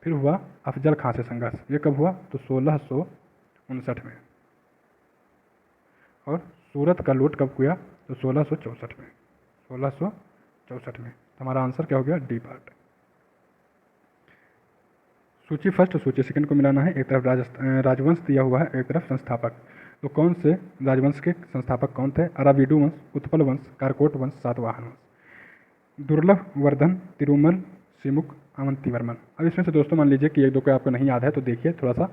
फिर हुआ अफजल खां से संघर्ष, ये कब हुआ? तो 1659 में। और सूरत का लूट कब हुआ? तो 1664 में। 1664 में। तो हमारा आंसर क्या हो गया? D part. सूची फर्स्ट सूची सेकंड को मिलाना है। एक तरफ राजवंश दिया हुआ है, एक तरफ संस्थापक। तो कौन से राजवंश के संस्थापक कौन थे? अराविडु वंश, उत्पल वंश, कारकोट वंश, सातवाहन वंश। दुर्लभ वर्धन, तिरुमल, सिमुक, अवंतीवर्मन। अब इसमें से दोस्तों मान लीजिए कि 1 2 को आपको नहीं याद है, तो देखिए थोड़ा सा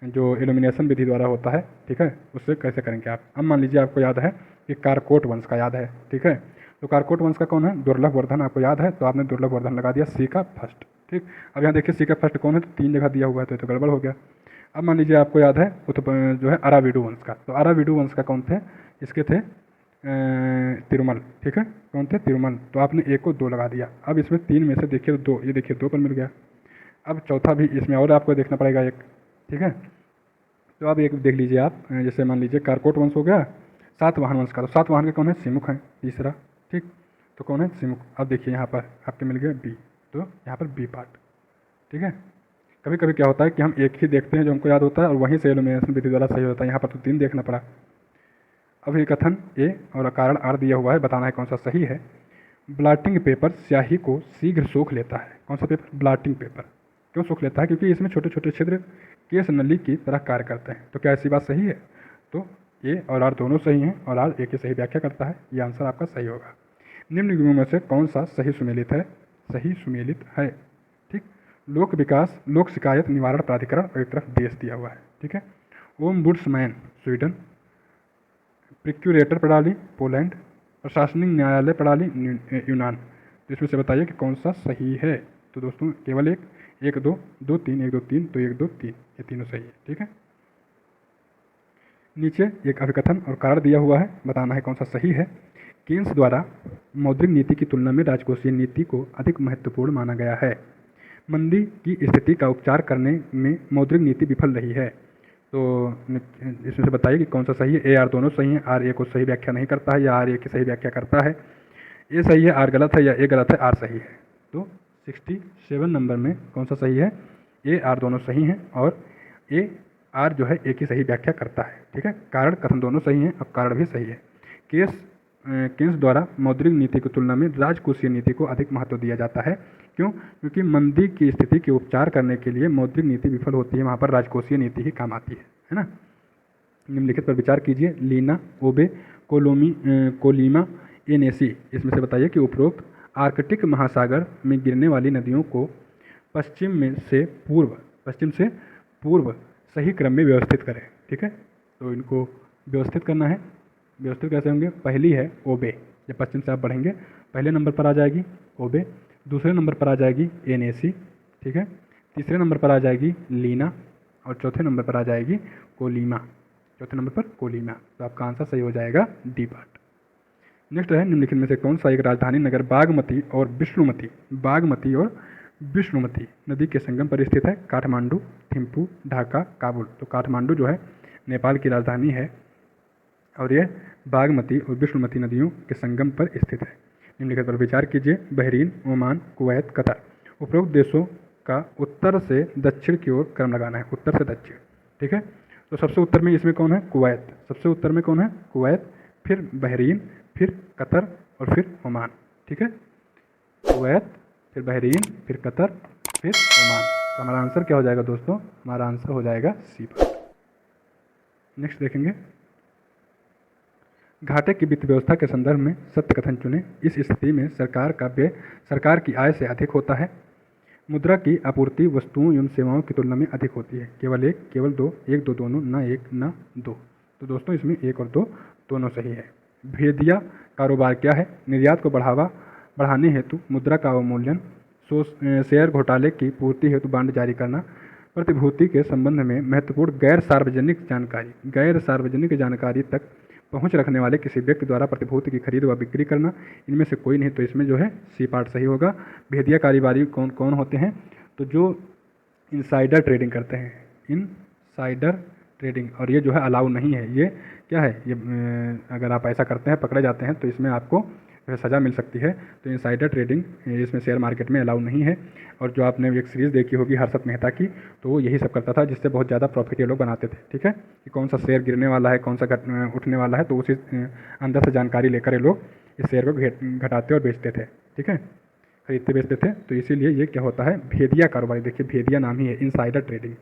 जो एलिमिनेशन विधि द्वारा होता है, ठीक है, उससे कैसे करेंगे आप। अब मान लीजिए आपको याद है कि कारकोट वंश का याद है, ठीक है, तो कारकोट वंश का कौन है? दुर्लभ वर्धन आपको याद है, तो आपने दुर्लभ वर्धन लगा दिया, सी का फर्स्ट। ठीक, अब यहाँ देखिए सी का फर्स्ट कौन है? तो 3 जगह दिया हुआ है, तो ये तो गड़बड़ हो गया। अब मान लीजिए आपको याद है जो है अराविडु वंश का, तो अराविडु वंश का कौन थे? इसके थे तिरुमल। ठीक है, कौन थे? तिरुमल। तो आपने 1 को 2 लगा दिया। अब इसमें 3 में से देखिए 2, ये देखिए 2 पर मिल गया। अब चौथा भी इसमें और आपको देखना पड़ेगा 1। ठीक है, तो अब एक देख लीजिए आप, जैसे मान लीजिए कारकोट वंश हो गया, सातवाहन वंश का, तो सातवाहन के कौन है? सिमुख है तीसरा। ठीक, तो कौन है? सिमुख। अब देखिए यहाँ पर आपके मिल गया बी, तो यहाँ पर बी पार्ट। ठीक है, कभी कभी क्या होता है कि हम एक ही देखते हैं जो हमको याद होता है और वहीं से एलिमिनेशन विधि द्वारा सही होता है। यहाँ पर तो 3 देखना पड़ा। अभिकथन ए और कारण आर दिया हुआ है, बताना है कौन सा सही है। ब्लॉटिंग पेपर स्याही को शीघ्र सोख लेता है। कौन सा पेपर? Blotting paper. क्यों सोख लेता है? क्योंकि इसमें छोटे छोटे छिद्र केस नली की तरह कार्य करते हैं। तो क्या ऐसी बात सही है? तो ए और आर दोनों सही हैं और आर ए की सही व्याख्या करता है। ये आंसर आपका सही होगा। निम्न युग्मों में से कौन सा सही सुमेलित है? सही सुमेलित है। ठीक, लोक विकास, लोक शिकायत निवारण प्राधिकरण और एक तरफ देश दिया हुआ है। ठीक है, ओम्बुड्समैन स्वीडन, प्रिक्यूरेटर प्रणाली पोलैंड, प्रशासनिक न्यायालय प्रणाली यूनान। तो इसमें से बताइए कि कौन सा सही है। तो दोस्तों केवल 1 2 2 3 1 2 3, तो 1 2 3 ये तीनों सही है। ठीक है, नीचे एक अभिकथन और कारण दिया हुआ है, बताना है कौन सा सही है। केन्स द्वारा मौद्रिक नीति की तुलना में राजकोषीय नीति को अधिक महत्वपूर्ण माना गया है। मंदी की स्थिति का उपचार करने में मौद्रिक नीति विफल रही है। तो इसमें से बताइए कि कौन सा सही है। ए आर दोनों सही हैं, आर ए को सही व्याख्या नहीं करता है या आर ए की सही व्याख्या करता है। ए सही है, आर गलत है, या ए गलत है, आर सही है। तो 67 नंबर में कौन सा सही है? ए आर दोनों सही हैं और ए आर जो है एक ही सही व्याख्या करता है। ठीक है, कारण कथन दोनों सही हैं और कारण भी सही है। केन्स द्वारा मौद्रिक नीति की तुलना में राजकोषीय नीति को अधिक महत्व दिया जाता है। क्यों? क्योंकि मंदी की स्थिति के उपचार करने के लिए मौद्रिक नीति विफल होती है, वहाँ पर राजकोषीय नीति ही काम आती है ना। निम्नलिखित पर विचार कीजिए। लीना, ओबे, कोलीमा, एनेसी, इसमें से बताइए कि उपरोक्त आर्कटिक महासागर में गिरने वाली नदियों को पश्चिम से पूर्व सही क्रम में व्यवस्थित करें। ठीक है, तो इनको व्यवस्थित करना है। व्यवस्थित कैसे होंगे? पहली है ओबे, जब पश्चिम से आप बढ़ेंगे पहले नंबर पर आ जाएगी ओबे, दूसरे नंबर पर आ जाएगी एनेसी, ठीक है, तीसरे नंबर पर आ जाएगी लीना और चौथे नंबर पर आ जाएगी कोलीमा। चौथे नंबर पर कोलीमा, तो आपका आंसर सही हो जाएगा डी पार्ट। नेक्स्ट है, निम्नलिखित में से कौन सा एक राजधानी नगर बागमती और विष्णुमती नदी के संगम पर स्थित है? काठमांडू, थिम्पू, ढाका, काबुल। तो काठमांडू जो है नेपाल की राजधानी है और ये बागमती और विष्णुमती नदियों के संगम पर स्थित है। निम्नलिखित पर विचार कीजिए। Bahrain, Oman, Kuwait, Qatar. उपरोक्त देशों का उत्तर से दक्षिण की ओर क्रम लगाना है, उत्तर से दक्षिण। ठीक है, तो सबसे उत्तर में इसमें कौन है? कुवैत। सबसे उत्तर में कौन है? कुवैत, फिर बहरीन, फिर कतर और फिर ओमान। ठीक है, कुवैत, फिर बहरीन, फिर कतर, फिर ओमान। तो हमारा आंसर क्या हो जाएगा दोस्तों? हमारा आंसर हो जाएगा सी पार्ट। नेक्स्ट देखेंगे, घाटे की वित्त व्यवस्था के संदर्भ में सत्य कथन चुनें। इस स्थिति में सरकार की आय से अधिक होता है। मुद्रा की आपूर्ति वस्तुओं एवं सेवाओं की तुलना में अधिक होती है। केवल एक, केवल दो, एक दो दोनों, न एक न दो। तो दोस्तों इसमें एक और दो दोनों सही है। भेदिया कारोबार क्या है? निर्यात को बढ़ाने हेतु मुद्रा का अवमूल्यन, शेयर घोटाले की पूर्ति हेतु बांड जारी करना, प्रतिभूति के संबंध में महत्वपूर्ण गैर सार्वजनिक जानकारी तक पहुंच रखने वाले किसी व्यक्ति द्वारा प्रतिभूति की खरीद व बिक्री करना। इनमें से कोई नहीं, तो इसमें जो है सी पार्ट सही होगा। भेदिया कारोबारी कौन कौन होते हैं? तो जो इनसाइडर ट्रेडिंग करते हैं, इनसाइडर ट्रेडिंग, और ये जो है अलाउ नहीं है। ये क्या है? ये अगर आप ऐसा करते हैं, पकड़े जाते हैं, तो इसमें आपको सज़ा मिल सकती है। तो इनसाइडर ट्रेडिंग इसमें शेयर मार्केट में अलाउ नहीं है। और जो आपने एक सीरीज़ देखी होगी हर्षद मेहता की, तो वो यही सब करता था, जिससे बहुत ज़्यादा प्रॉफिट ये लोग बनाते थे। ठीक है, कि कौन सा शेयर गिरने वाला है, कौन सा उठने वाला है, तो उसी अंदर से जानकारी लेकर ये लोग इस शेयर को घटाते और बेचते थे। ठीक है, खरीदते बेचते थे। तो इसीलिए ये क्या होता है? भेदिया कारोबारी। देखिए भेदिया नाम ही है, इनसाइडर ट्रेडिंग,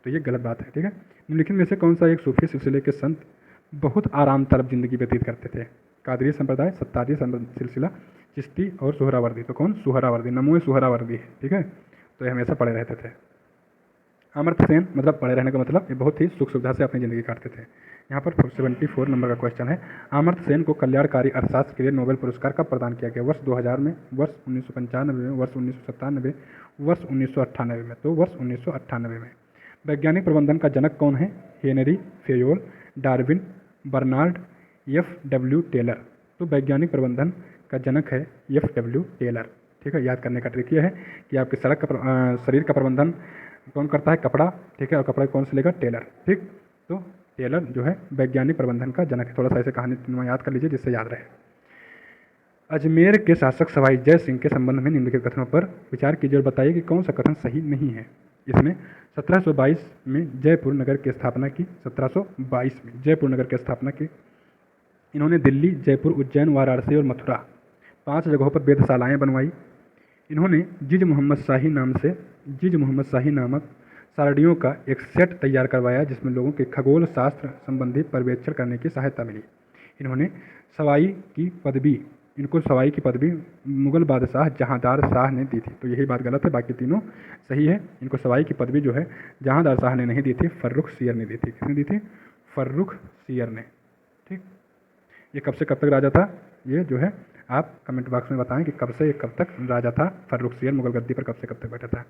तो ये गलत बात है। ठीक है, निम्नलिखित में से कौन सा एक सूफी सिलसिले के संत बहुत आराम तलब जिंदगी व्यतीत करते थे? कादरी संप्रदाय, सत्तारी सिलसिला, चिश्ती और सुहरावर्दी। तो कौन? सुहरावर्दी। नमो सुहरावर्दी है। ठीक है, तो ये हमेशा पड़े रहते थे। अमर्त्य सेन, मतलब पड़े रहने का मतलब ये बहुत ही सुख सुविधा से अपनी ज़िंदगी काटते थे। यहाँ पर 74 नंबर का क्वेश्चन है। अमर्त्य सेन को कल्याणकारी अर्थशास्त्र के लिए नोबेल पुरस्कार कब प्रदान किया गया? वर्ष 2000 में, वर्ष 1995 में, वर्ष 1997, वर्ष 1998 में। तो वर्ष 1998 में। वैज्ञानिक प्रबंधन का जनक कौन है? Henri Fayol, Darwin, Barnard, F.W. Taylor. तो वैज्ञानिक प्रबंधन का जनक है F.W. टेलर। ठीक है, याद करने का ट्रिक ये है कि आपके शरीर का प्रबंधन कौन करता है? कपड़ा। ठीक है, और कपड़ा कौन से लेगा? टेलर। ठीक, तो टेलर जो है वैज्ञानिक प्रबंधन का जनक है। थोड़ा सा ऐसे कहानी याद कर लीजिए जिससे याद रहे। अजमेर के शासक सवाई जय सिंह के संबंध में निम्नलिखित कथनों पर विचार कीजिए और बताइए कि कौन सा कथन सही नहीं है। इसमें 1722 में जयपुर नगर की स्थापना की। 1722 में जयपुर नगर की स्थापना की। इन्होंने दिल्ली, जयपुर, उज्जैन, वाराणसी और मथुरा 5 जगहों पर वेधशालाएँ बनवाई। इन्होंने जिज मोहम्मद शाही नामक सारडियों का एक सेट तैयार करवाया, जिसमें लोगों के खगोल शास्त्र संबंधी पर्यवेक्षण करने की सहायता मिली। इन्होंने सवाई की पदवी मुगल बादशाह जहांदार शाह ने दी थी। तो यही बात गलत है, बाकी तीनों सही है। इनको सवाई की पदवी जो है जहांदार शाह ने नहीं दी थी, फर्रुख सियर ने दी थी। किसने दी थी? फर्रुख सियर ने। ठीक, ये कब से कब तक राजा था? ये जो है आप कमेंट बॉक्स में बताएं कि कब से कब तक राजा था फर्रुख सियर, मुगल गद्दी पर कब से कब तक बैठा था।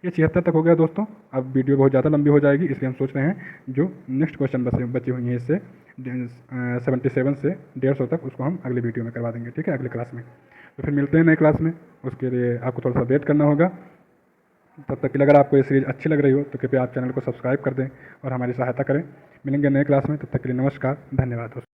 ये 76 तक हो गया दोस्तों। अब वीडियो बहुत ज़्यादा लंबी हो जाएगी, इसलिए हम सोच रहे हैं जो नेक्स्ट क्वेश्चन बची हुई हैं इससे 77 से 150 तक, उसको हम अगले वीडियो में करवा देंगे। ठीक है, अगले क्लास में। तो फिर मिलते हैं नए क्लास में। उसके लिए आपको थोड़ा सा वेट करना होगा। तब तक के लिए अगर आपको ये सीरीज़ अच्छी लग रही हो तो कृपया आप चैनल को सब्सक्राइब कर दें और हमारी सहायता करें। मिलेंगे नए क्लास में, तब तक के लिए नमस्कार, धन्यवाद दोस्तों।